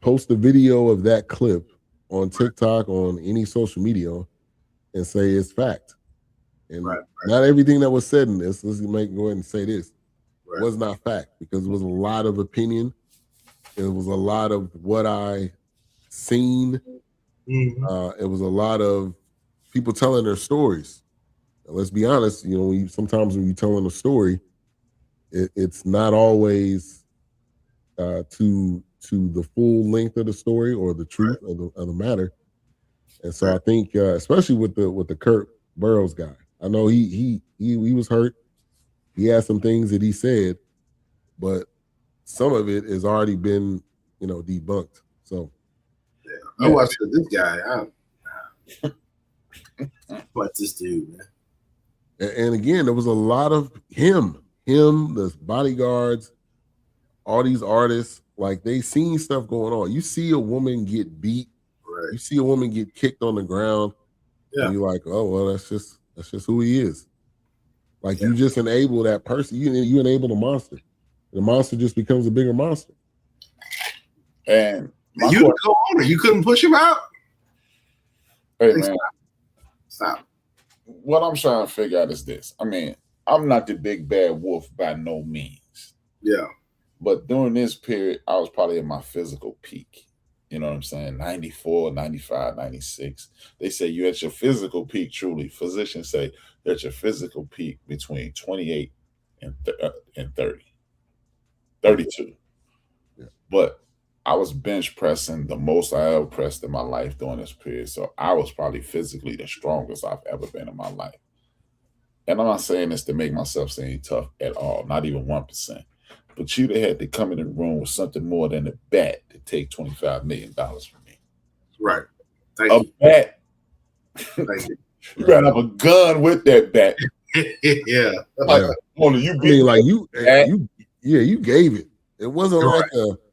post a video of that clip on TikTok, on any social media, and say it's fact. And not everything that was said in this, let's go ahead and say this, was not fact because it was a lot of opinion. It was a lot of what I seen. It was a lot of people telling their stories. And let's be honest, sometimes when you're telling a story, it's not always to the full length of the story or the truth of the matter. And so I think, especially with the Kurt Burrows guy, I know he was hurt. He had some things that he said, but some of it has already been, debunked. So I watched this guy. What's this dude, man? And again, there was a lot of him, the bodyguards, all these artists, like they seen stuff going on. You see a woman get beat, you see a woman get kicked on the ground, and you're like, oh well, that's just who he is. Like you just enable that person, you enable the monster. The monster just becomes a bigger monster. And you go on, you couldn't push him out. Hey man, stop. What I'm trying to figure out is this. I mean, I'm not the big bad wolf by no means. Yeah. But during this period, I was probably at my physical peak. You know what I'm saying? 94, 95, 96. They say you're at your physical peak, truly. Physicians say you're at your physical peak between 28 and 30. 32. Yeah. But I was bench pressing the most I ever pressed in my life during this period. So I was probably physically the strongest I've ever been in my life. And I'm not saying this to make myself seem tough at all, not even 1%. But you'd have had to come in the room with something more than a bat to take $25 million from me. Right. A bat. Thank you. You gotta have a gun with that bat. Yeah. Like, you gave it. It wasn't like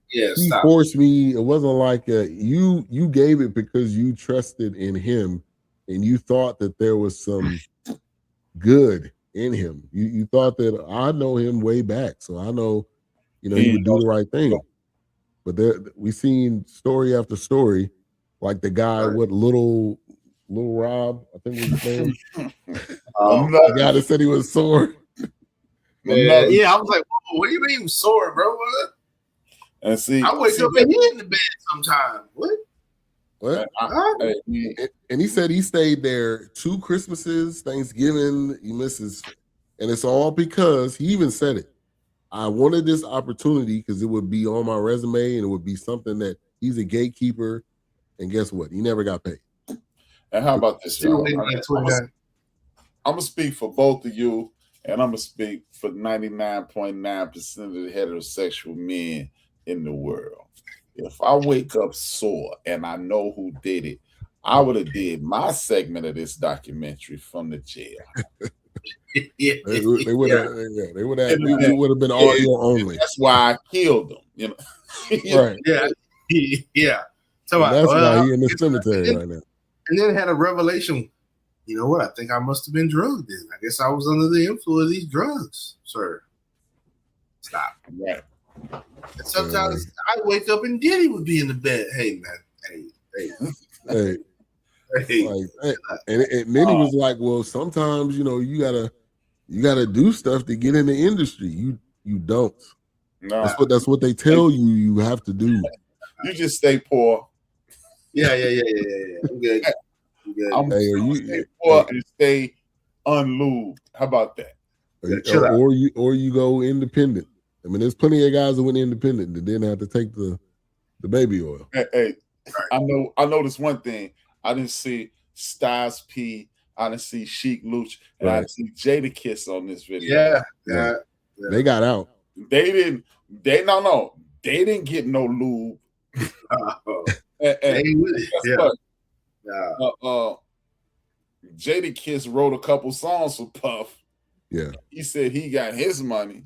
he forced me. It wasn't like you gave it because you trusted in him and you thought that there was some good in him. You thought that I know him way back, so I know, he would do the right thing. But we seen story after story, like the guy with Little Rob, I think was his name. The guy that said he was sore. Yeah, I was like, what do you mean sore, bro? What? And see, I wake up and he in the bed sometime. What? And he said he stayed there 2 Christmases, Thanksgiving. He misses, and it's all because he even said it. I wanted this opportunity because it would be on my resume and it would be something that he's a gatekeeper. And guess what? He never got paid. And how about this, y'all? I'm gonna speak for both of you, and I'm gonna speak for 99.9% of the heterosexual men in the world. If I wake up sore and I know who did it, I would have did my segment of this documentary from the jail. They would have been audio only. That's why I killed them. Right? Yeah. So that's why he's in the cemetery right now. And then had a revelation. You know what? I think I must have been drugged. Then I guess I was under the influence of these drugs, sir. Stop. Right. And sometimes I wake up and Diddy would be in the bed. Hey man, hey. And then he was like, well, sometimes, you You got to do stuff to get in the industry. You don't. No, That's what they tell you. You have to do. You just stay poor. Yeah. I'm good. I'm Hey, stay poor and stay unlubed. How about that? Or you go independent. I mean, there's plenty of guys that went independent that didn't have to take the baby oil. Hey, I know this one thing. I didn't see Styles P. I didn't see Sheik Luch, and I didn't see Jadakiss on this video. Yeah. They got out. They didn't get no lube. Jadakiss wrote a couple songs for Puff. Yeah, he said he got his money.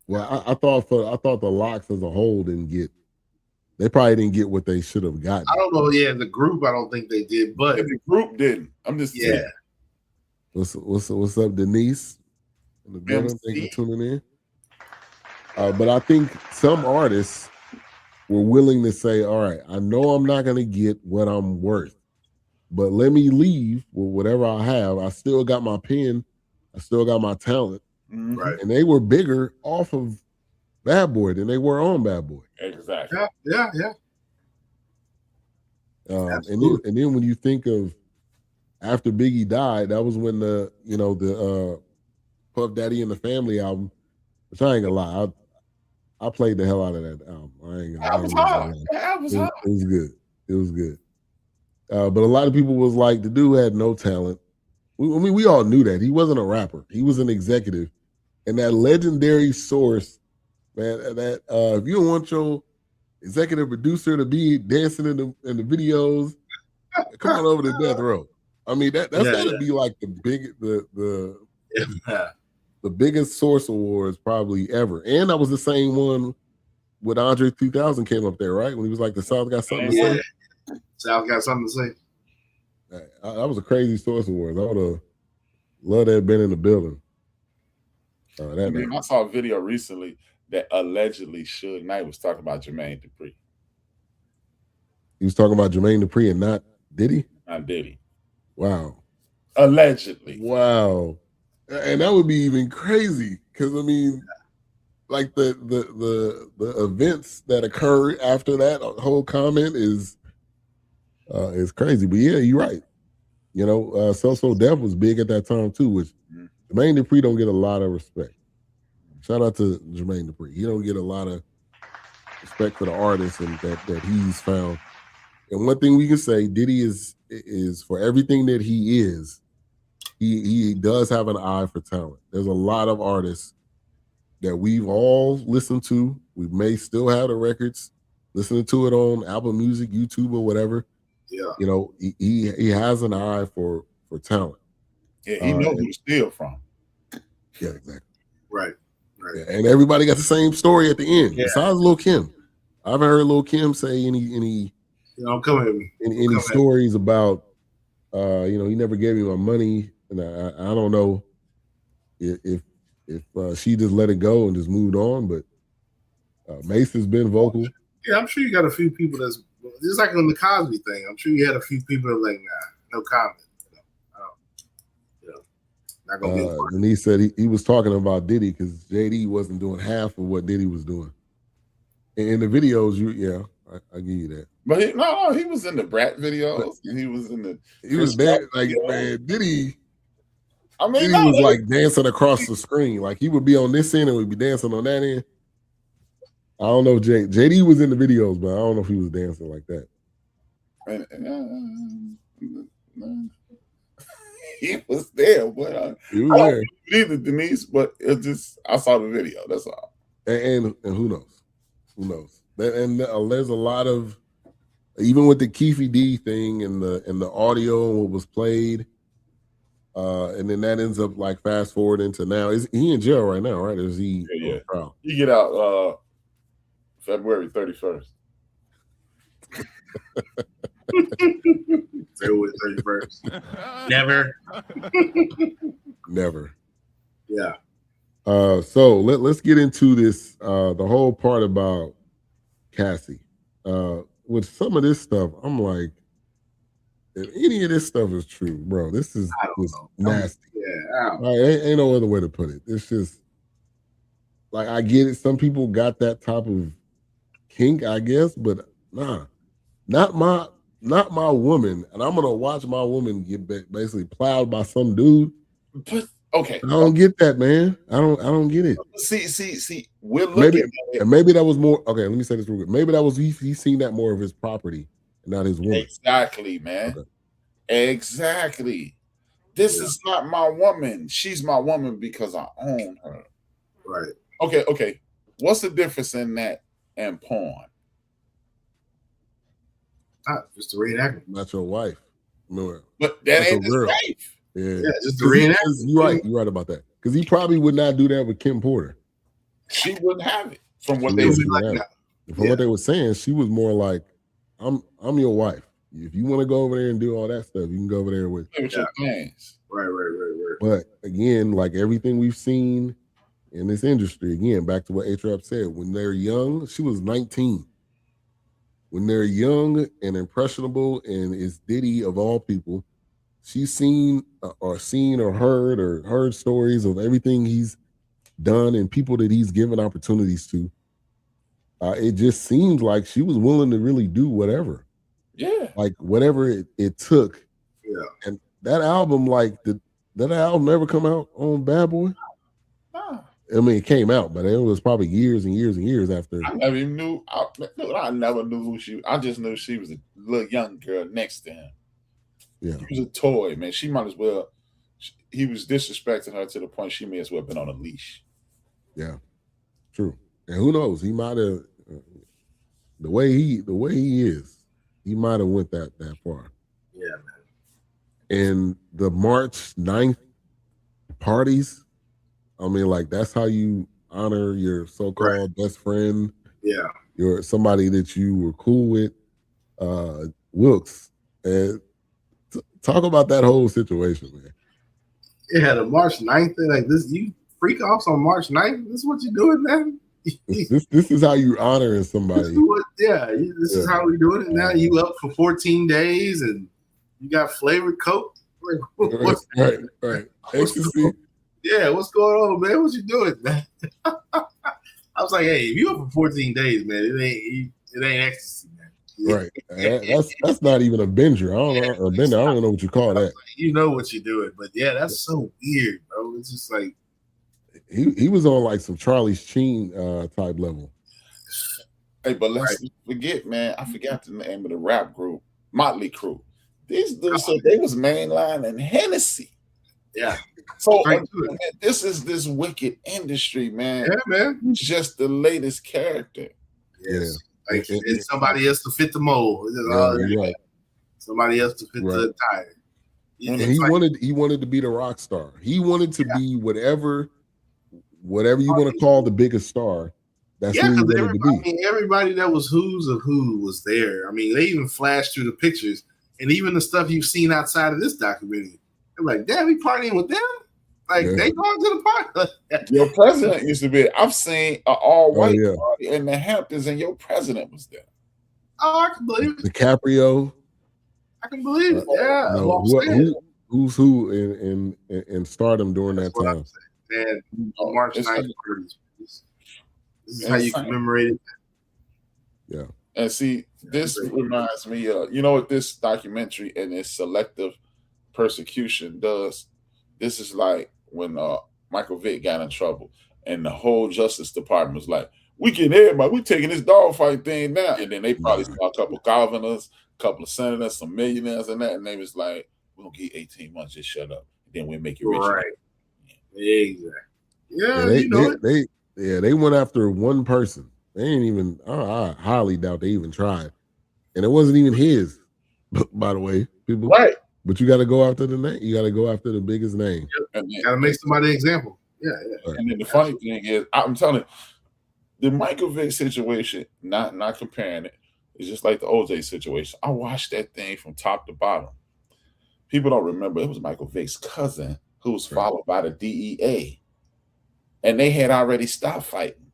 Well, I thought the Locks as a whole didn't get. They probably didn't get what they should have gotten. I don't know. Yeah, the group, I don't think they did, but the group didn't. I'm just saying. What's up, Denise? In the building, thank you for tuning in. But I think some artists were willing to say, "All right, I know I'm not going to get what I'm worth, but let me leave with whatever I have. I still got my pen, I still got my talent." Right. And they were bigger off of Bad Boy than they were on Bad Boy. Exactly. Yeah. And then when you think of after Biggie died, that was when the Puff Daddy and the Family album, which I ain't gonna lie, I played the hell out of that album. It was good. It was good. But a lot of people was like, the dude had no talent. We all knew that. He wasn't a rapper. He was an executive. And that legendary source, man, that if you don't want your executive producer to be dancing in the videos, come on over to Death Row. I mean, that's gotta be like the biggest Source Awards probably ever. And that was the same one with Andre 3000 came up there, right? When he was like, the South got something to say. South got something to say. That was a crazy Source Awards. I would have loved to have been in the building. I saw a video recently that allegedly Suge Knight was talking about Jermaine Dupri. He was talking about Jermaine Dupri and not Diddy? Not Diddy. Wow. Allegedly. Wow. And that would be even crazy because, I mean, like the events that occurred after that whole comment is crazy. But yeah, you're right. You know, So Def was big at that time too, which Jermaine Dupri don't get a lot of respect. Shout out to Jermaine Dupri. He don't get a lot of respect for the artists and that he's found. And one thing we can say, Diddy is for everything that he is, he does have an eye for talent. There's a lot of artists that we've all listened to. We may still have the records, listening to it on Apple Music, YouTube, or whatever. Yeah. You know, he has an eye for talent. Yeah, he knows who to steal from. Yeah, exactly. Right. Yeah, and everybody got the same story at the end. Yeah. Besides Lil Kim. I haven't heard Lil Kim say any stories about he never gave me my money, and I don't know if she just let it go and just moved on, but Mace has been vocal. Yeah, I'm sure you got a few people that's just like on the Cosby thing. I'm sure you had a few people that are like, nah, no comment. Not gonna be and he said he was talking about Diddy because JD wasn't doing half of what Diddy was doing. In the videos, I give you that. But he was in the Brat videos. And he was in the. He was there, like man, Diddy. I mean, Diddy was like dancing across the screen. Like he would be on this end and we'd be dancing on that end. I don't know if JD was in the videos, but I don't know if he was dancing like that. He was there, but he was there. Neither Denise, but it's just I saw the video. That's all. And who knows? Who knows? And there's a lot of, even with the Keefe D thing and the audio and what was played, and then that ends up like fast forward into now. Is he in jail right now? Right? Is he? Yeah. You get out February 31st. February 31st. Never. Yeah. So let's get into this. The whole part about Cassie. With some of this stuff, I'm like, if any of this stuff is true, bro, this is nasty. Yeah. Ain't no other way to put it. It's just like I get it. Some people got that type of kink, I guess, but nah, not my woman. And I'm gonna watch my woman get basically plowed by some dude. But okay, I don't get that, man. I don't get it. See. We're looking at it. And maybe that was more. Okay, let me say this real quick. Maybe that was he seen that more of his property, and not his woman. Exactly, man. Okay. Exactly. This is not my woman. She's my woman because I own her. Right. Okay. What's the difference in that and porn? Just a reenactment. Not your wife. No. But that ain't his wife. Yeah, just a reenactment. You're right about that. Because he probably would not do that with Kim Porter. She wouldn't have it. From what they were saying, she was more like, I'm your wife. If you want to go over there and do all that stuff, you can go over there with your plans. Right. But again, like everything we've seen in this industry, again, back to what A-Trap said, when they're young, she was 19. When they're young and impressionable, and is Diddy of all people, she's seen or heard stories of everything he's done and people that he's given opportunities to. It just seems like she was willing to really do whatever. Yeah. Like whatever it took. Yeah. And that album, did that album ever come out on Bad Boy? No. I mean, it came out, but it was probably years and years and years after. I never even knew. I never knew who she was. I just knew she was a little young girl next to him. Yeah. He was a toy, man. She might as well. He was disrespecting her to the point she may as well have been on a leash. Yeah. True. And who knows? He might have the way he is. He might have went that far. Yeah, man. And the March 9th parties, I mean, like that's how you honor your so-called best friend. Yeah. You're somebody that you were cool with. Wilkes. And talk about that whole situation, man. Yeah, the March 9th thing, like this, you freak offs on March 9th? This is what you're doing, man? This is how you honoring somebody. This is how we doing it now. You up for 14 days and you got flavored Coke. Like, right. Ecstasy. What's going on, man? What you doing, man? I was like, hey, if you up for 14 days, man, it ain't ecstasy, man. Right. That's not even a binger. I don't know what you call that. Like, you know what you're doing, but yeah, that's so weird, bro. It's just like he was on like some Charlie Sheen type level. Hey, but let's forget, man. I forgot the name of the rap group, Motley Crue. These dudes said they was mainline and Hennessy. Yeah. So this is this wicked industry, man. Yeah, man. It's just the latest character. Yes. Yeah. Like it's somebody else to fit the mold. Right. Somebody else to fit the tire. And he wanted to be the rock star. He wanted to be whatever you want to call the biggest star. That's who he wanted to be. I mean, everybody that was who's of who was there. I mean, they even flashed through the pictures and even the stuff you've seen outside of this documentary. I'm like, damn, we partying with them? Like, they going to the party. Your president used to be. I've seen an all-white party in the Hamptons, and your president was there. Oh, I can believe it. DiCaprio. I can believe it. Yeah. Who's who in stardom during that time? Man, March 9th. This is how you commemorate it. Yeah. And see, this reminds me of, what this documentary and its selective persecution does? This is like when Michael Vick got in trouble and the whole Justice Department was like, we taking this dogfight thing down. And then they probably saw a couple governors, a couple of senators, some millionaires and that. And they was like, we're going to get 18 months, just shut up. Then we'll make you rich. Right. Exactly. Yeah, they went after one person. They ain't even, I highly doubt they even tried. And it wasn't even his, by the way, people. Right. But you got to go after the name. You got to go after the biggest name. Got to make somebody an example. Yeah. And then the funny thing is, I'm telling you, the Michael Vick situation, not comparing it, is just like the OJ situation. I watched that thing from top to bottom. People don't remember it was Michael Vick's cousin who was followed by the DEA. And they had already stopped fighting.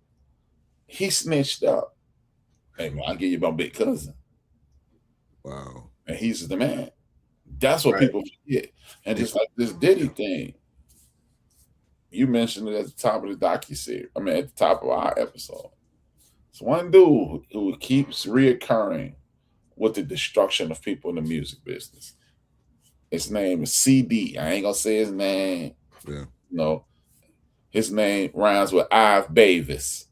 He snitched up. Hey, man, I'll give you my big cousin. Wow. And he's the man. That's what people forget. And just like this Diddy thing, You mentioned it at the top of the docuseries. I mean, at the top of our episode. It's one dude who keeps reoccurring with the destruction of people in the music business. His name is CD. I ain't gonna say his name. Yeah. No, his name rhymes with Ive Bavis.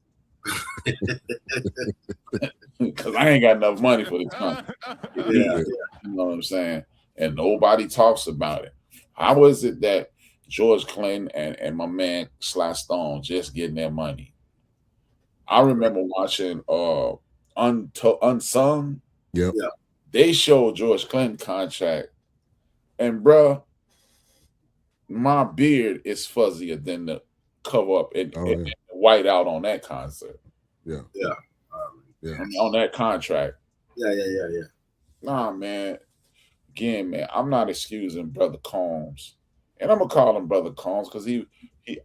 Because I ain't got enough money for this country. Yeah. You know what I'm saying? And nobody talks about it. How is it that George Clinton and my man Sly Stone just getting their money? I remember watching Unsung. Yep. Yeah. They showed George Clinton contract, and bruh, my beard is fuzzier than the cover up and white out on that concert. Yeah. Yeah. Yeah. I mean, on that contract. Yeah. Nah, man. Again, man, I'm not excusing Brother Combs. And I'm gonna call him Brother Combs because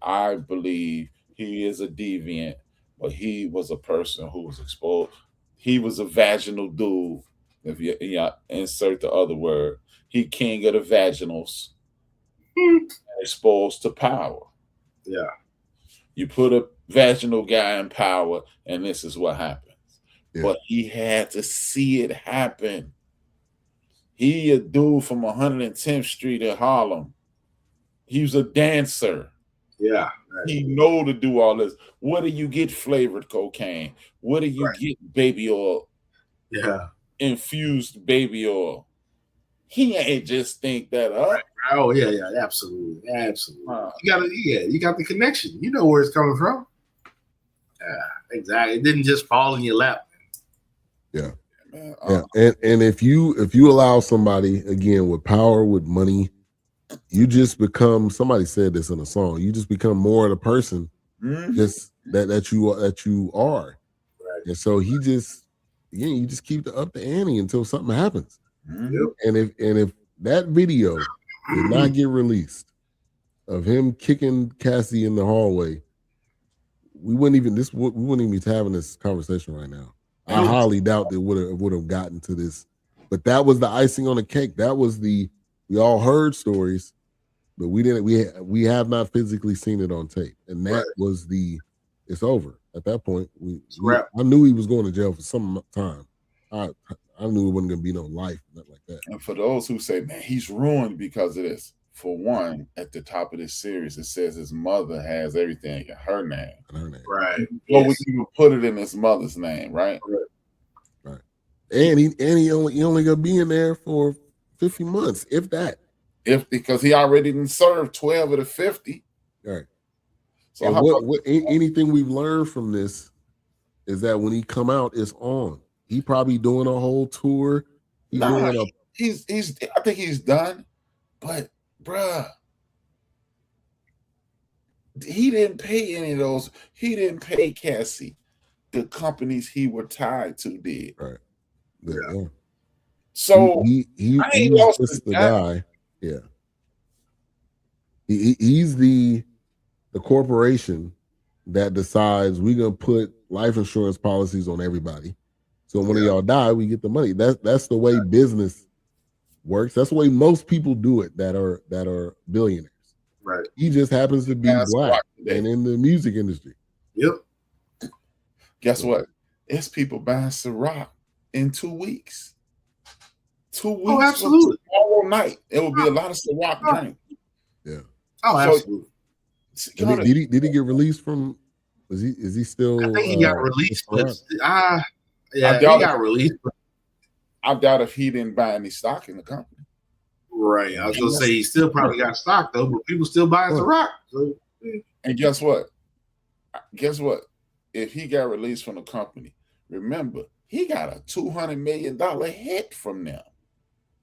I believe he is a deviant, but he was a person who was exposed. He was a vaginal dude. If you insert the other word, he king of the vaginals, exposed to power. Yeah. You put a vaginal guy in power, and this is what happens. Yeah. But he had to see it happen. He a dude from 110th Street in Harlem. He was a dancer. Yeah. He know to do all this. What do you get flavored cocaine? What do you get baby oil? Yeah. Infused baby oil. He ain't just think that up. Right. Oh yeah, absolutely. You got the connection. You know where it's coming from. Yeah, exactly. It didn't just fall in your lap. Yeah. And if you allow somebody again with power, with money, you just become, somebody said this in a song, you just become more of the person just that you are. Right. And so you just keep up the ante until something happens. Yep. And if that video did not get released of him kicking Cassie in the hallway, we wouldn't even be having this conversation right now. I highly doubt that would have gotten to this. But that was the icing on the cake. That was we all heard stories, but we have not physically seen it on tape. And that was it's over. At that point, I knew he was going to jail for some time. I knew it wasn't going to be no life, nothing like that. And for those who say, man, he's ruined because of this. For one, at the top of this series, it says his mother has everything in her name. Right. Well, we can put it in his mother's name, right? Right. And he only gonna be in there for 50 months, if that. Because he already didn't serve 12 of the 50. Right. So anything we've learned from this is that when he come out, it's on. He probably doing a whole tour. I think he's done, but bruh, he didn't pay any of those. He didn't pay Cassie. The companies he were tied to did. Right. Yeah. So he's just the guy. Yeah. He's the corporation that decides we're gonna put life insurance policies on everybody. So when y'all die, we get the money. That's the way business works. That's the way most people do it that are billionaires. Right. He just happens to be black and in the music industry. Yep. Guess what? It's people buying Ciroc in 2 weeks. 2 weeks. Oh, absolutely. Tomorrow night, it will be a lot of Ciroc drink. Yeah. Oh, absolutely. Did he get released from? Is he still? I think he got released. He got released. I doubt if he didn't buy any stock in the company. Right. I was gonna say he still probably got stock though, but people still buying Ciroc. So, and guess what? If he got released from the company, remember he got a $200 million hit from them.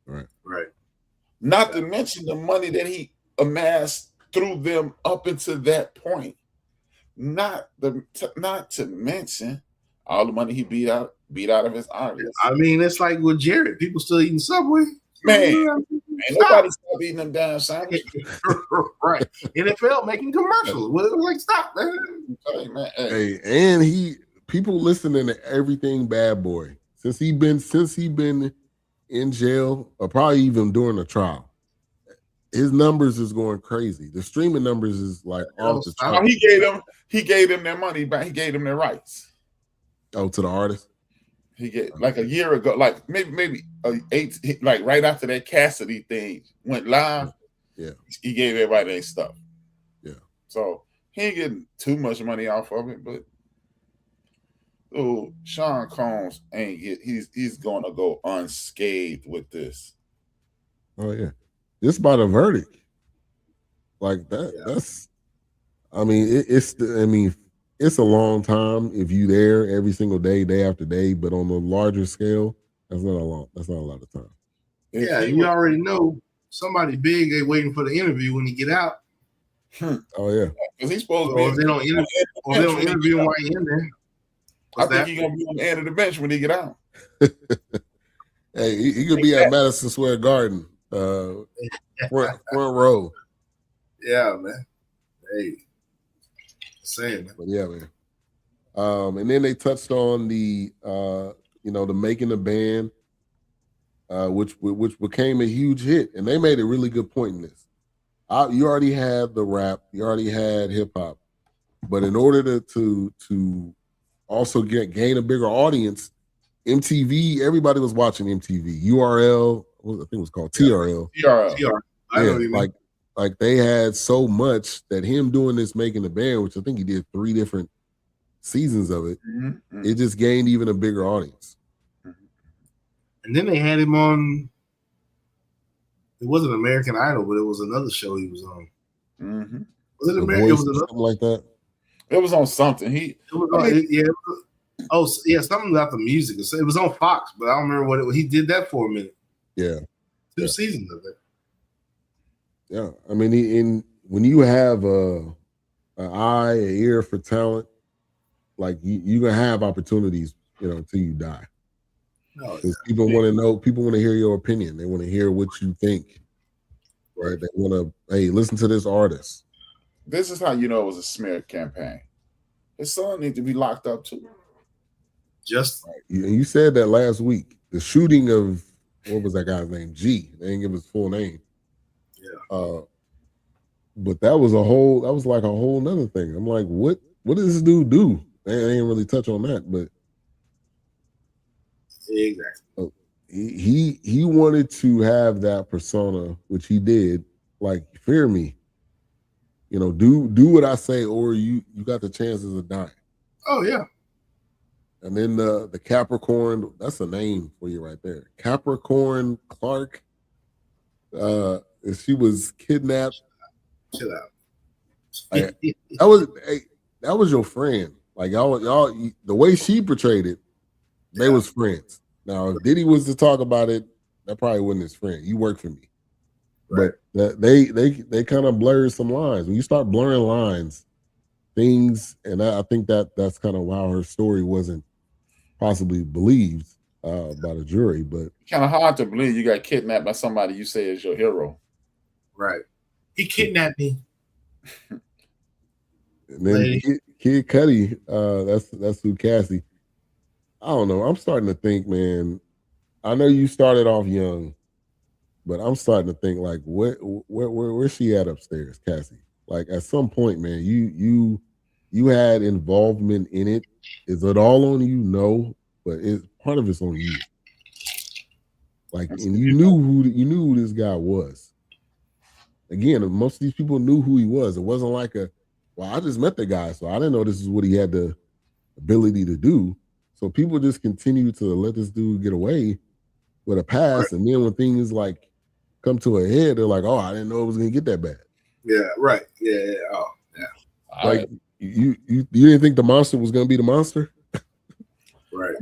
Right. Not to mention the money that he amassed through them up until that point. Not to mention all the money he beat out of his artists. I mean, it's like with Jared, people still eating Subway. Man, ain't nobody stop eating them damn sandwiches. Right. NFL making commercials. Like, stop, man. Hey, and people listening to everything Bad Boy since he been in jail or probably even during the trial. his numbers is going crazy. The streaming numbers is like off the chart. He gave them their money back. He gave them their rights. Oh, to the artist. He get like a year ago, like maybe 8, like right after that Cassidy thing went live. Yeah, he gave everybody their stuff. Yeah, so he ain't getting too much money off of it, but Sean Combs he's going to go unscathed with this. Oh yeah, just by the verdict, like that. Yeah. That's, I mean, it's a long time if you there every single day, day after day. But on the larger scale, that's not a lot of time. Yeah, you already know somebody big ain't waiting for the interview when he get out. Oh yeah, because he's supposed to be. If they don't interview him while he's in there. I think he's gonna be on the end of the bench when he get out. Hey, he could be at Madison Square Garden, front row. Yeah, man. Hey, same, man. But yeah, man. And then they touched on the the Making the Band, which became a huge hit, and they made a really good point in this. You already had the rap, you already had hip hop, but in order to also gain a bigger audience, MTV, everybody was watching MTV. URL, I think it was called TRL. TRL. I know what you mean. Like they had so much that him doing this Making the Band, which I think he did 3 different seasons of it, it just gained even a bigger audience. And then they had him on, it wasn't American Idol, but it was another show he was on. Mm-hmm. Was it American? It was something like that. It was on something. Something about the music. It was on Fox, but I don't remember what it was. He did that for a minute. Yeah. 2 seasons of it. Yeah. I mean, when you have an eye, an ear for talent, like you're going to have opportunities, until you die. Because people want to know, people want to hear your opinion. They want to hear what you think. Right? They want to, hey, listen to this artist. This is how you know it was a smear campaign. His son needs to be locked up too. Just right. You said that last week. The shooting of, what was that guy's name? G. They didn't give his full name. Yeah. But that was like a whole nother thing. I'm like, what does this dude do? They didn't really touch on that, but exactly. He wanted to have that persona, which he did. Like, fear me. Do what I say, or you got the chances of dying. Oh yeah. And then the Capricorn, that's a name for you right there. Capricorn Clark. She was kidnapped. Chill out. That was your friend. Like y'all, the way she portrayed it, they was friends. Now, if Diddy was to talk about it, that probably wasn't his friend. You work for me. Right. But they kind of blurred some lines. When you start blurring lines, things, and I think that's kind of how her story wasn't possibly believed by the jury. But kind of hard to believe you got kidnapped by somebody you say is your hero. Right. He kidnapped me. And then Kid Cudi, that's who Cassie. I don't know. I'm starting to think, man. I know you started off young, but I'm starting to think like, where's she at upstairs, Cassie? Like at some point, man, you had involvement in it. Is it all on you? No, but part of it's on you. Like, and you knew who this guy was. Again, most of these people knew who he was. It wasn't like I just met the guy, so I didn't know this is what he had the ability to do. So people just continue to let this dude get away with a pass, right. And then when things like come to a head, they're like, "Oh, I didn't know it was gonna get that bad." Yeah, right. Yeah. Oh, yeah. Like you didn't think the monster was gonna be the monster, right?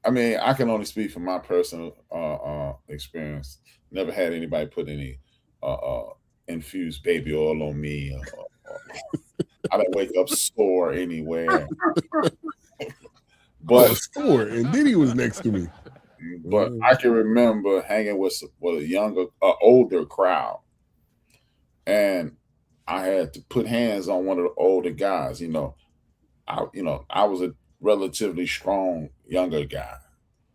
I mean, I can only speak from my personal experience. Never had anybody put any infused baby oil on me. I didn't wake up sore anywhere. But sore, and Diddy was next to me. But I can remember hanging with a older crowd, and I had to put hands on one of the older guys. I was a relatively strong younger guy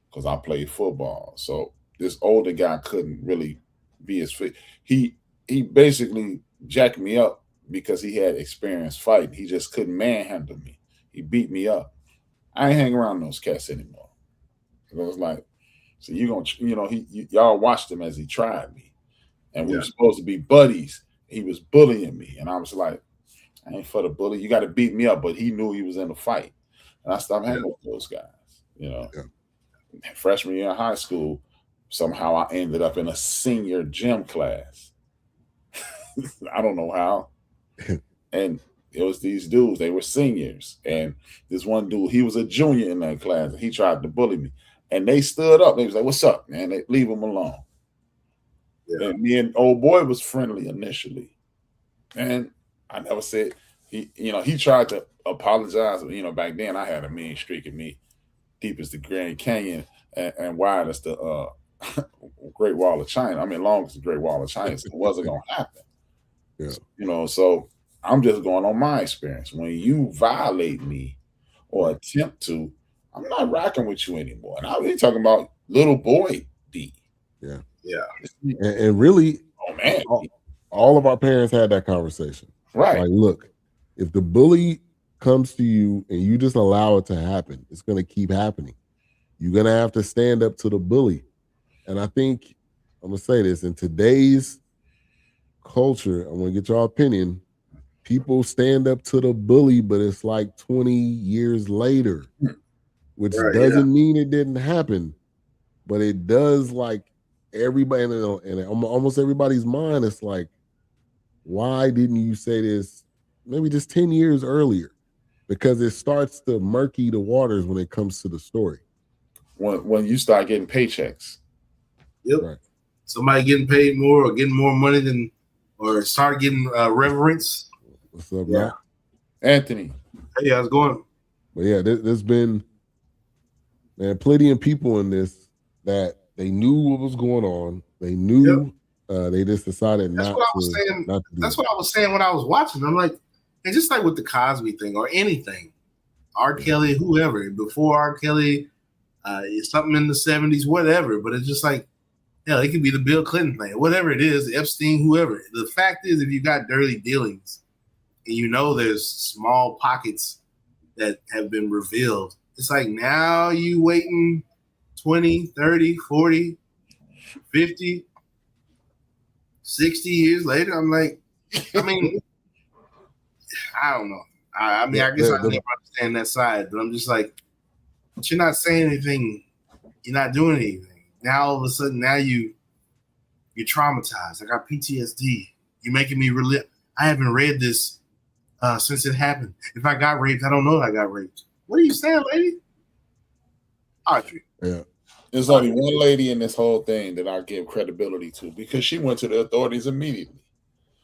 because I played football. So this older guy couldn't really be as fit. He he basically jacked me up because he had experience fighting. He just couldn't manhandle me. He beat me up. I ain't hang around those cats anymore. It was like, so you gonna, y'all watched him as he tried me, and we were supposed to be buddies. He was bullying me, and I was like, I ain't for the bully. You got to beat me up. But he knew he was in a fight, and I stopped hanging with those guys. Freshman year in high school, somehow I ended up in a senior gym class. I don't know how, and it was these dudes. They were seniors, and this one dude, he was a junior in that class, and he tried to bully me. And they stood up. They was like, "What's up, man?" They leave him alone. Yeah. And me and old boy was friendly initially, and I never said he tried to apologize. Back then I had a mean streak in me, deep as the Grand Canyon and wide as the Great Wall of China. I mean, long as the Great Wall of China, so it wasn't gonna happen. Yeah. So I'm just going on my experience. When you violate me or attempt to, I'm not rocking with you anymore. And I'm really talking about little boy D. Yeah. Yeah. And really, oh man, all of our parents had that conversation. Right. Like, look, if the bully comes to you and you just allow it to happen, it's going to keep happening. You're going to have to stand up to the bully. And I think, I'm going to say this, in today's culture, I want to get your opinion. People stand up to the bully, but it's like 20 years later, which doesn't mean it didn't happen, but it does. Like everybody in almost everybody's mind, it's like, why didn't you say this maybe just 10 years earlier? Because it starts to murky the waters when it comes to the story. When you start getting paychecks. Yep. Right. Somebody getting paid more or getting more money or start getting reverence. What's up, man? Anthony. Hey, how's it going? But yeah, there's been plenty of people in this that they knew what was going on. They knew they just decided not to. That's what I was saying when I was watching. I'm like, and just like with the Cosby thing or anything, R. Kelly, whoever, before R. Kelly, something in the 70s, whatever. But it's just like, it could be the Bill Clinton thing, whatever it is, Epstein, whoever. The fact is, if you got dirty dealings, and there's small pockets that have been revealed, it's like now you waiting 20, 30, 40, 50, 60 years later. I'm like, I don't know. I guess I never understand that side, but I'm just like, but you're not saying anything. You're not doing anything. Now all of a sudden, you're traumatized. I got PTSD. You're making me relive. I haven't read this since it happened. If I got raped, I don't know that I got raped. What are you saying, lady? Audrey. Yeah. There's only one lady in this whole thing that I give credibility to because she went to the authorities immediately.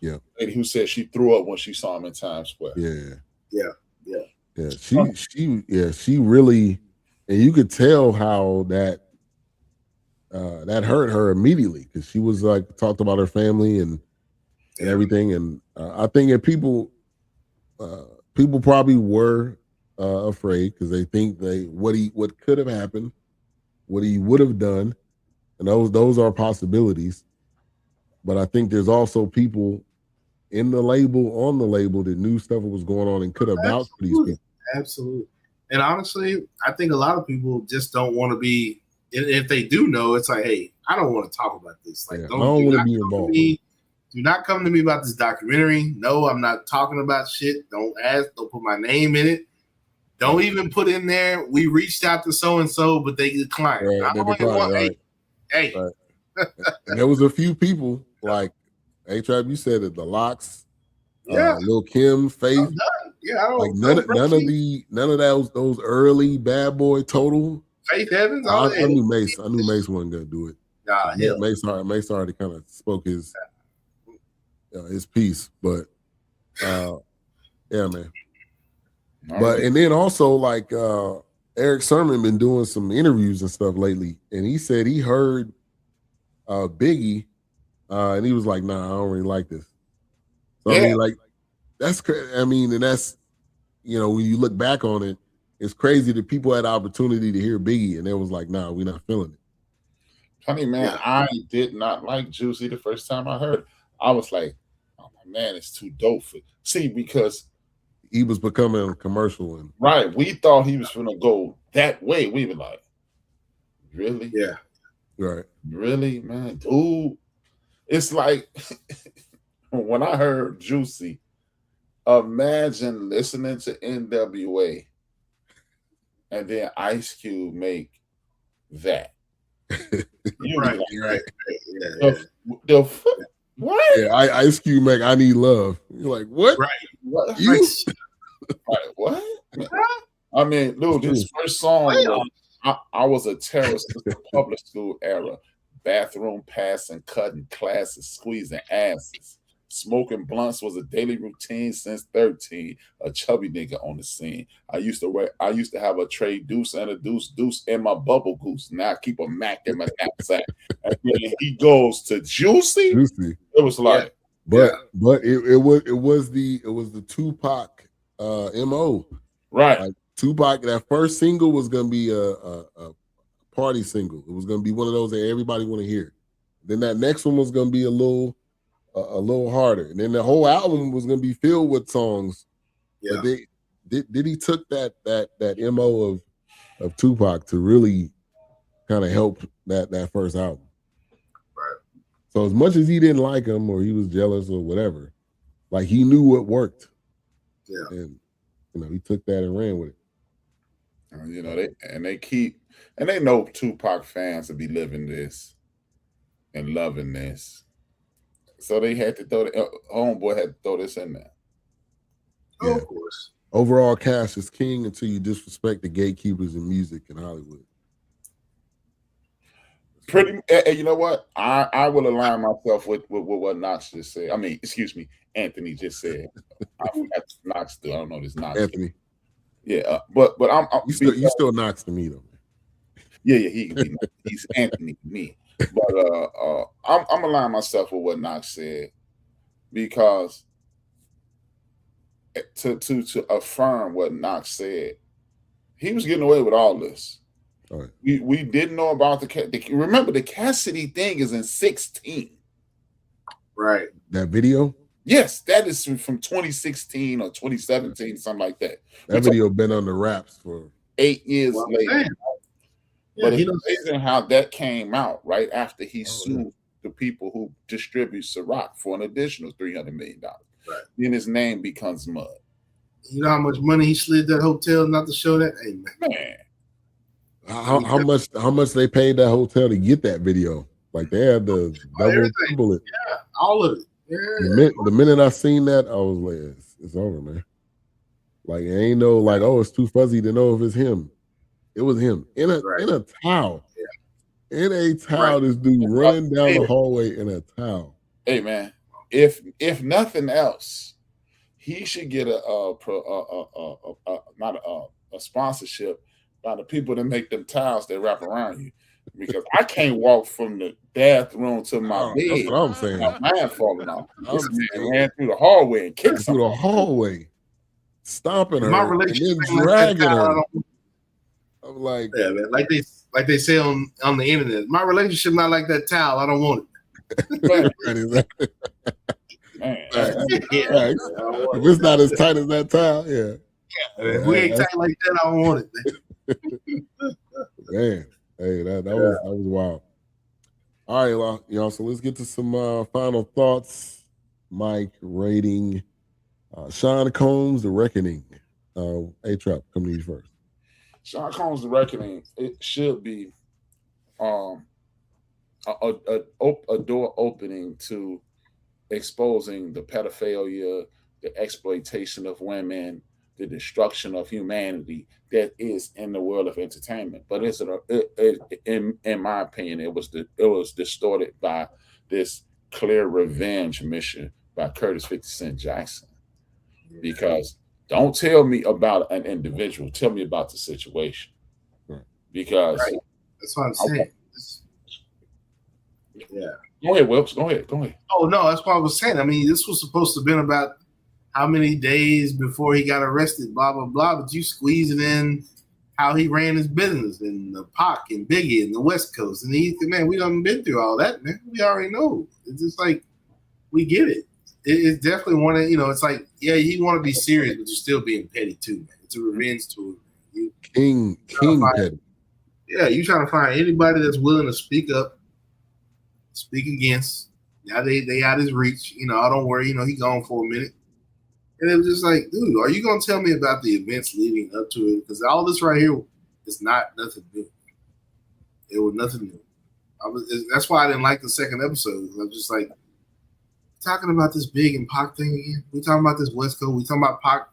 Yeah. Lady who said she threw up when she saw him in Times Square. Yeah. She really, and you could tell how that hurt her immediately because she was like talked about her family and everything. And I think that people probably were afraid because they think what could have happened, what he would have done, and those are possibilities. But I think there's also people on the label that knew stuff was going on and could have vouched for these people. Absolutely. And honestly, I think a lot of people just don't want to be. If they do know, it's like, hey, I don't want to talk about this. Like, I don't want to be involved. Do not come to me about this documentary. No, I'm not talking about shit. Don't put my name in it. Don't even put in there, we reached out to so-and-so, but they declined. Right, Hey. Right. And there was a few people like, A-Trap, you said it, the Locks, Lil Kim, Faith. I don't none of those early Bad Boy Total. Faith Evans. I knew Mace wasn't gonna do it. Mace already kind of spoke his piece, but man. But and then also like Eric Sermon been doing some interviews and stuff lately, and he said he heard Biggie, and he was like, "Nah, I don't really like this." So I mean, like that's crazy. I mean, and that's when you look back on it, it's crazy that people had the opportunity to hear Biggie, and it was like, "Nah, we're not feeling it." Funny man, I did not like Juicy the first time I heard it. I was like, oh my man, it's too dope for. See, because he was becoming commercial and right, we thought he was gonna go that way. We were like, really? Yeah. right. Really, man, dude. It's like when I heard Juicy, imagine listening to NWA and then Ice Cube make that. You Right. like, Right. Yeah. what? Yeah, Ice Cube make I Need Love. You're like, what? Right. What? You? Like, what? I mean, dude, his first song was I was a terrorist in the public school era. Bathroom passing, cutting classes, squeezing asses. Smoking blunts was a daily routine since 13. A chubby nigga on the scene. I used to have a tray deuce and a deuce in my bubble goose. Now I keep a Mac in my knapsack. And then he goes to Juicy. It was like, but it was the Tupac MO. Right. Like Tupac, that first single was gonna be a party single. It was gonna be one of those that everybody want to hear. Then that next one was gonna be a little harder, and then the whole album was gonna be filled with songs. Yeah. But Diddy took that MO of Tupac to really kind of help that first album. Right. So as much as he didn't like him or he was jealous or whatever, like he knew what worked. Yeah. And he took that and ran with it. They know Tupac fans will be living this and loving this. So they had to homeboy had to throw this in there. Oh, of course. Overall cast is king until you disrespect the gatekeepers in music in Hollywood. Pretty, you know what? I will align myself with what Knox just said. I mean, excuse me, Anthony just said. I forgot Knox. I don't know this Knox. Anthony. Yeah, but I'm you still Knox to me though. Yeah, he's Anthony to me. But I'm aligning myself with what Knox said, because to affirm what Knox said, he was getting away with all this. All right. We didn't know about remember the Cassidy thing is in 16. Right. That video? Yes, that is from 2016 or 2017, something like that. That video been on the wraps for 8 years later. Yeah, but it's amazing how that came out right after he sued the people who distribute Ciroc for an additional $300 million. Right. Then his name becomes mud. You know how much money he slid that hotel not to show that? Hey, man. How much they paid that hotel to get that video? Like they had the double it. Yeah, all of it. Yeah. The minute I seen that, I was like, it's over, man. Like it ain't no like, oh, it's too fuzzy to know if it's him. It was him in a towel. Yeah. In a towel, this dude running down the hallway in a towel. Hey man, if nothing else, he should get a sponsorship by the people that make them towels that wrap around you. Because I can't walk from the bathroom to my bed. That's what I'm saying. My mind falling off. Ran through the hallway and kicked through the hallway, stomping her, My and relationship then dragging her. I'm like, yeah, man. Like they say on the internet, my relationship not like that towel. I don't want it. If it's not as tight as that towel, if we ain't tight like that, I don't want it. Man, hey, that was wild. All right, y'all. So let's get to some final thoughts. Mike, rating. Sean Combs, The Reckoning. A-Trap, come to you first. Sean Combs, The Reckoning. It should be a door opening to exposing the pedophilia, the exploitation of women, the destruction of humanity that is in the world of entertainment. But in my opinion, it was distorted by this clear revenge mission by Curtis 50 Cent Jackson. Because don't tell me about an individual, tell me about the situation. Because that's what I'm saying. Yeah. Go ahead, Wilkes. Go ahead. Oh no, that's what I was saying. I mean, this was supposed to have been about how many days before he got arrested, blah, blah, blah. But you squeeze it in how he ran his business and the Pac and Biggie and the West Coast. And man, we done been through all that, man. We already know. It's just like we get it. It's definitely one of, it's like, yeah, you want to be serious, but you're still being petty too, man. It's a revenge tour. King petty. Yeah, you trying to find anybody that's willing to speak up, speak against. Now they out his reach. I don't worry. He gone for a minute. And it was just like, dude, are you going to tell me about the events leading up to it? Because all this right here is not nothing new. It was nothing new. That's why I didn't like the second episode. I'm just like, talking about this Big and Pac thing again. We talking about this West Coast. We talking about Pac,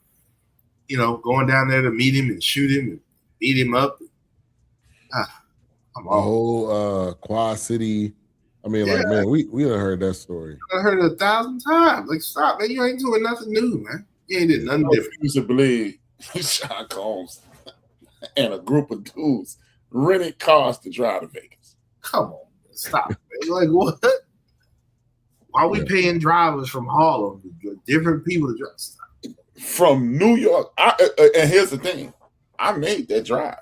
going down there to meet him and shoot him and beat him up. Come on. The whole Quad City. I mean, like, man, we done heard that story. I heard it 1,000 times. Like, stop, man. You ain't doing nothing new, man. You ain't did nothing different. I used to believe Sean Combs and a group of dudes rented cars to drive to Vegas. Come on, man. Stop, man. Like, what? Why are we paying drivers from Harlem, different people to drive? Stop. From New York. And here's the thing. I made that drive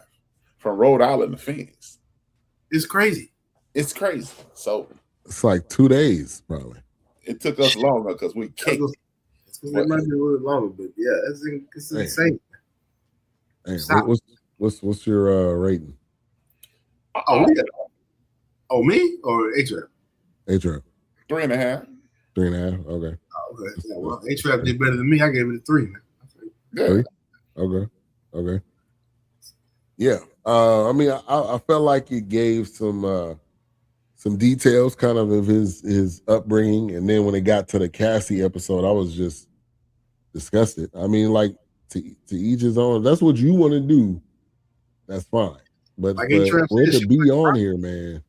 from Rhode Island to Phoenix. It's crazy. It's crazy. So it's like 2 days, probably. It took us longer because we kicked. It might be a little longer, but yeah, it's insane. Hey, what's your rating? Oh, me or A-Trap? A-Trap. 3.5. 3.5. Okay. Oh, okay. Yeah, well, A-Trap did better than me. I gave it a 3, man. Yeah. Okay. Yeah. I mean, I felt like it gave some details kind of his upbringing, and then when it got to the Cassie episode, I was just disgusted. I mean, like, to each his own. That's what you want to do. That's fine. But for it to be on here, man.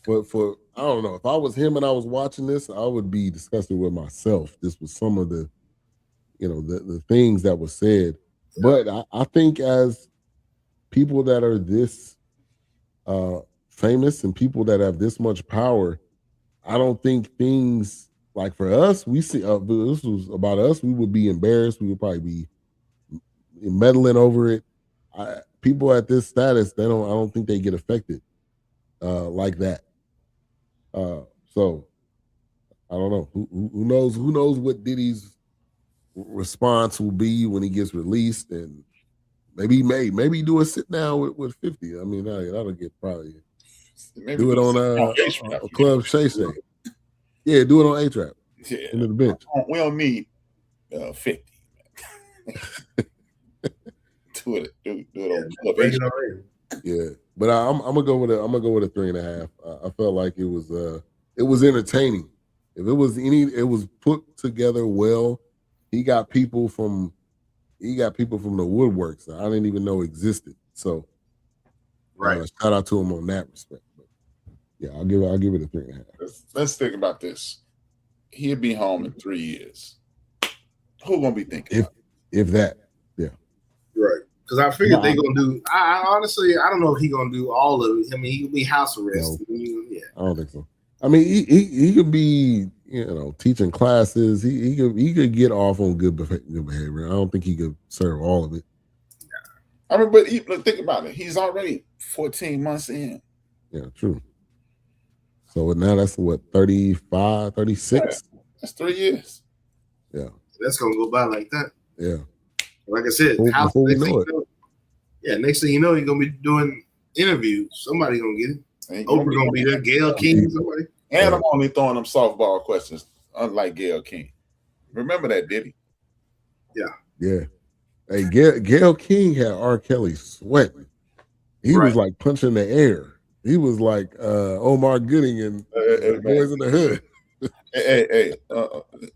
But for I don't know, if I was him and I was watching this, I would be disgusted with myself. This was some of the, the things that were said. But I think as people that are this famous and people that have this much power, I don't think things like for us, we see this was about us, we would be embarrassed. We would probably be meddling over it. People at this status, I don't think they get affected like that. So I don't know. Who knows? Who knows what Diddy's response will be when he gets released, and maybe do a sit down with 50. I mean, that'll get probably do it on a Club Shay Shay. Yeah, do it on A-Trap. Yeah, into the bench. We don't need 50. do it on Club A-Trap. Yeah, but I'm gonna go with a 3.5. I felt like it was entertaining. If it was put together well. He got people from the woodworks that I didn't even know existed. So, right. Shout out to him on that respect. But yeah, I'll give it a 3.5. Let's think about this. He'll be home in 3 years. Who gonna be thinking? If that, yeah, right. Because I figured they're gonna do. I honestly, I don't know if he's gonna do all of it. I mean, he could be house arrest. No, yeah, I don't think so. I mean, he could be, teaching classes. He could get off on good behavior. I don't think he could serve all of it. I mean, but think about it. He's already 14 months in. Yeah, true. So now that's what, 35, 36? Yeah, that's 3 years. Yeah. That's gonna go by like that. Yeah. Like I said, before we know it. Next thing you know, you're gonna be doing interviews. Somebody gonna get it. Oprah gonna be there. Gayle King, somebody. And I'm only throwing them softball questions, unlike Gayle King. Remember that, Diddy? Yeah. Yeah. Hey, Gayle King had R. Kelly sweating. He was like punching the air. He was like Omar Gooding and Boys in the Hood. Hey,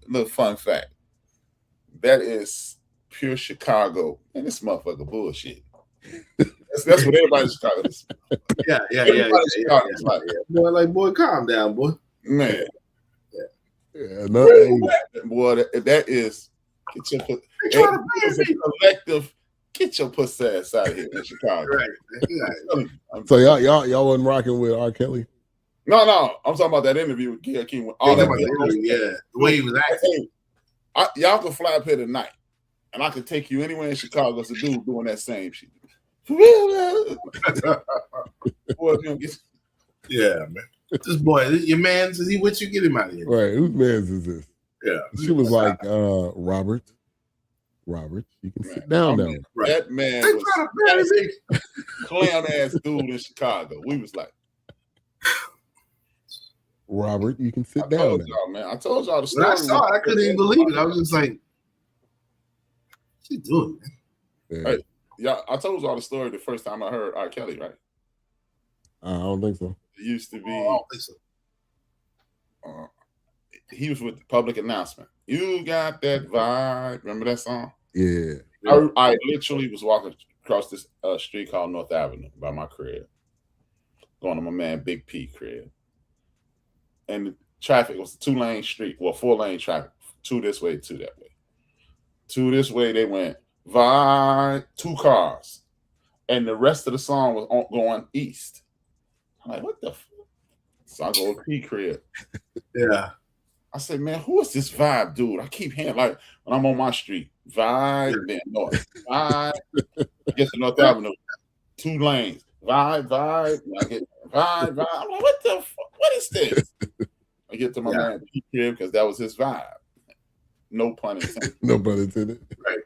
little fun fact. That is pure Chicago, and this motherfucker bullshit. That's what everybody in Chicago is. Yeah. Boy, calm down, boy. Man. Yeah, boy, that is collective. Get your pussy ass out of here in Chicago. Right. So y'all wasn't rocking with R. Kelly? No. I'm talking about that interview with Gayle King. The way he was acting. Y'all can fly up here tonight, and I can take you anywhere in Chicago to do doing that same shit. Yeah, man. This boy, your man, is he with you? Get him out of here. Right. Whose man's is this? Yeah. She was like, Robert, you can sit down now. Right. That man They was trying to bury me. clown ass dude in Chicago. We was like, Robert, you can sit I down told now. y'all, man. I told y'all the story. When I saw it, I couldn't even believe it. I was just like, what's he doing, man? Yeah. Hey, yeah, I told y'all the story the first time I heard R. Kelly, right? I don't think so. It used to be. Oh, I don't think so. He was with the public announcement. You got that vibe. Remember that song? Yeah. I literally was walking across this street called North Avenue by my crib, going to my man Big P crib. And the traffic was a 2-lane street, well, 4-lane traffic, 2 this way, 2 that way. 2 this way, they went vibe, 2 cars. And the rest of the song was going east. I'm like, what the fuck? So I go to P crib. Yeah. I said, man, who is this vibe dude? I keep hearing, like, when I'm on my street, vibe, then north, vibe, I get to North Avenue, 2 lanes, vibe, I get vibe. I'm like, what the fuck? What is this? I get to my man P crib because that was his vibe. No pun intended. No pun intended. Right.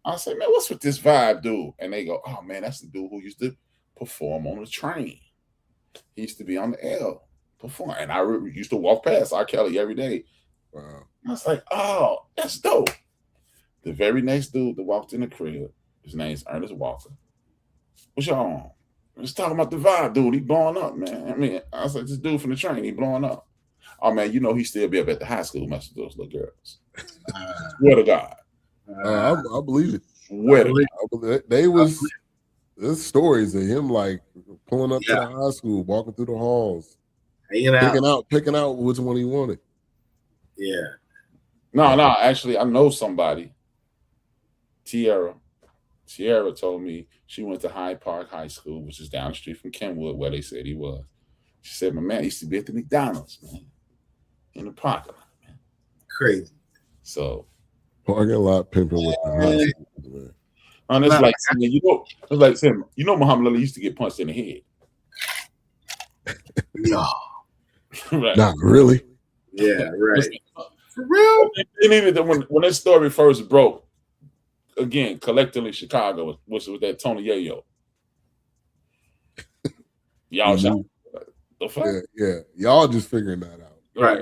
I said, man, what's with this vibe dude? And they go, oh, man, that's the dude who used to perform on the train. He used to be on the L. Perform. And I used to walk past R. Kelly every day. Wow. I was like, oh, that's dope. The very next dude that walked in the crib, his name's Ernest Walker. What's y'all on? Let's talk about the vibe, dude. He blowing up, man. I mean, I was like, this dude from the train, he blowing up. Oh, man, you know he still be up at the high school messing with those little girls. Swear to God. I believe it. Swear to God. They was there's stories of him like pulling up to the high school, walking through the halls, picking out which one he wanted. Yeah. No, actually, I know somebody. Tierra told me she went to Hyde Park High School, which is down the street from Kenwood, where they said he was. She said, my man used to be at the McDonald's, man, in the parking lot, man. Crazy. So parking lot pimping with the high school, man. And it's like, it's like saying, Muhammad Ali used to get punched in the head. No. Right. Not really. Yeah, right. For real? And even when that story first broke, again, collectively Chicago, which was that Tony Yayo. Y'all the fuck? Yeah. Y'all just figuring that out. Right.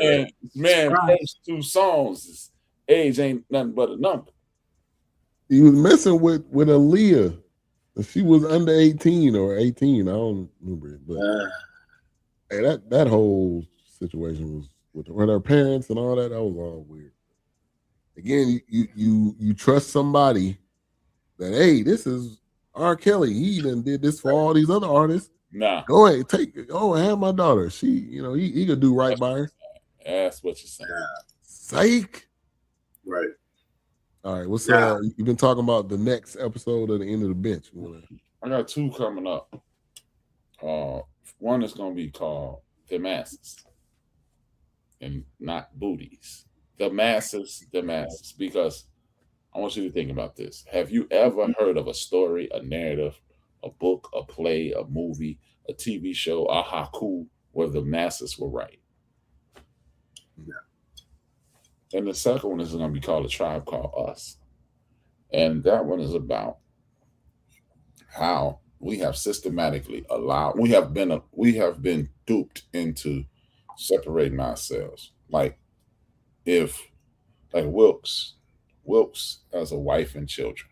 And man, first 2 songs is age ain't nothing but a number. He was messing with Aaliyah. She was under 18 or 18. I don't remember it. But hey, that whole situation was with her parents and all that. That was all weird. Again, you trust somebody that, hey, this is R. Kelly. He done did this for all these other artists. Nah. Go ahead, have my daughter. She, he could do right by her. That's what you're saying. Psych. Right. All right, what's you've been talking about the next episode of the End of the Bench. I got 2 coming up. One is gonna be called The Masses and not booties. The masses, because I want you to think about this. Have you ever heard of a story, a narrative, a book, a play, a movie, a TV show, a haiku where the masses were right? No. And the second one is going to be called A Tribe Called Us. And that one is about how we have systematically we have been duped into separating ourselves. Like Wilkes has a wife and children.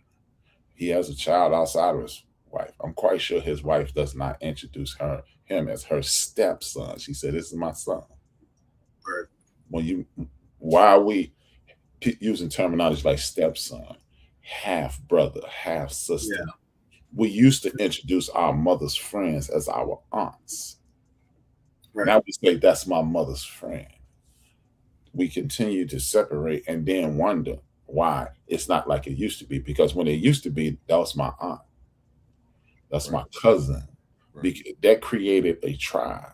He has a child outside of his wife. I'm quite sure his wife does not introduce him as her stepson. She said, "This is my son." Right. Why are we using terminology like stepson, half brother, half sister? Yeah. We used to introduce our mother's friends as our aunts. Right. Now we say, that's my mother's friend. We continue to separate and then wonder why it's not like it used to be. Because when it used to be, that was my aunt. That's my cousin. Right. That created a tribe.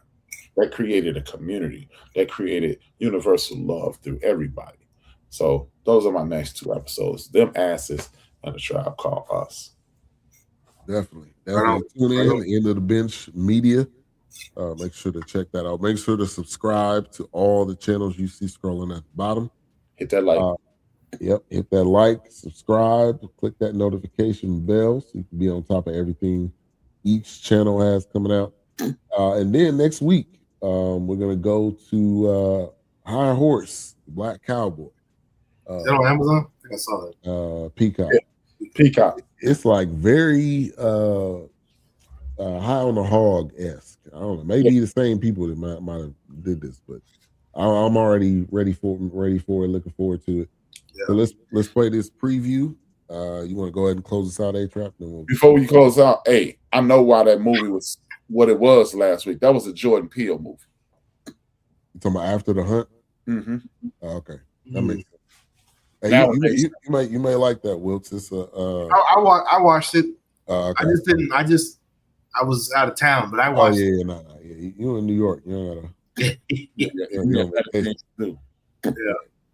That created a community. That created universal love through everybody. So those are my next 2 episodes. Them Asses and A Tribe Called Us. Definitely. Tune in. The End of the Bench Media. Make sure to check that out. Make sure to subscribe to all the channels you see scrolling at the bottom. Hit that like. Hit that like, subscribe, click that notification bell so you can be on top of everything each channel has coming out. And then next week, we're gonna go to High Horse, Black Cowboy. Is that on Amazon? I think I saw that. Peacock. Yeah. Peacock. It's like very High on the Hog-esque. I don't know. Maybe the same people that might have did this, but I'm already ready for it, looking forward to it. Yeah. So let's play this preview. You want to go ahead and close us out, A-Trap? Before we close out, I know why that movie was what it was last week. That was a Jordan Peele movie. You talking about After the Hunt? Mm-hmm. Okay, that makes sense. Hey, you may like that, Wilkes. It's I watched it. Okay. I was out of town, but I watched. Yeah. You in New York? You know Yeah.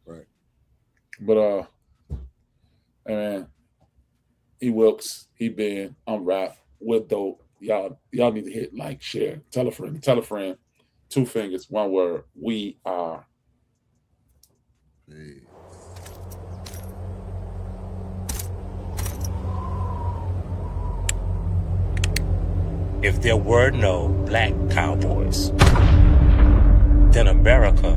Right. But man, he Wilkes, he Ben, I'm Rap, we're dope. Y'all need to hit like, share, tell a friend, 2 fingers, 1 word. We are. Peace. If there were no black cowboys, then America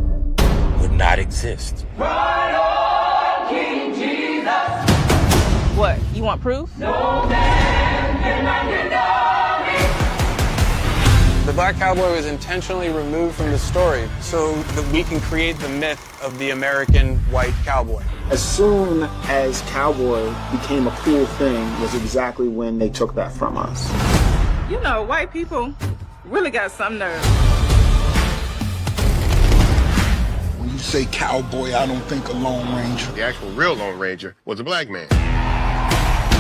would not exist. Ride on, King Jesus. What, you want proof? No man can deny me. The black cowboy was intentionally removed from the story so that we can create the myth of the American white cowboy. As soon as cowboy became a cool thing was exactly when they took that from us. You know, white people really got some nerve. When you say cowboy, I don't think a Lone Ranger. The actual real Lone Ranger was a black man.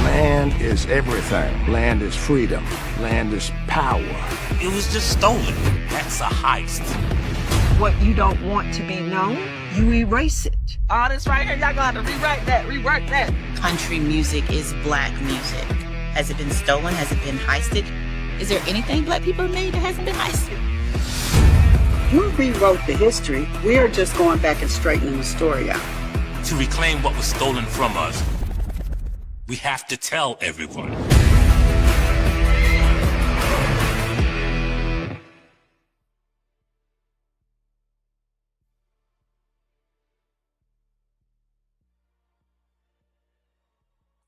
Land is everything. Land is freedom. Land is power. It was just stolen. That's a heist. What you don't want to be known, you erase it. All this right here, y'all gonna have to rewrite that. Country music is black music. Has it been stolen? Has it been heisted? Is there anything black people have made that hasn't been heisted? You rewrote the history. We are just going back and straightening the story out. To reclaim what was stolen from us, we have to tell everyone.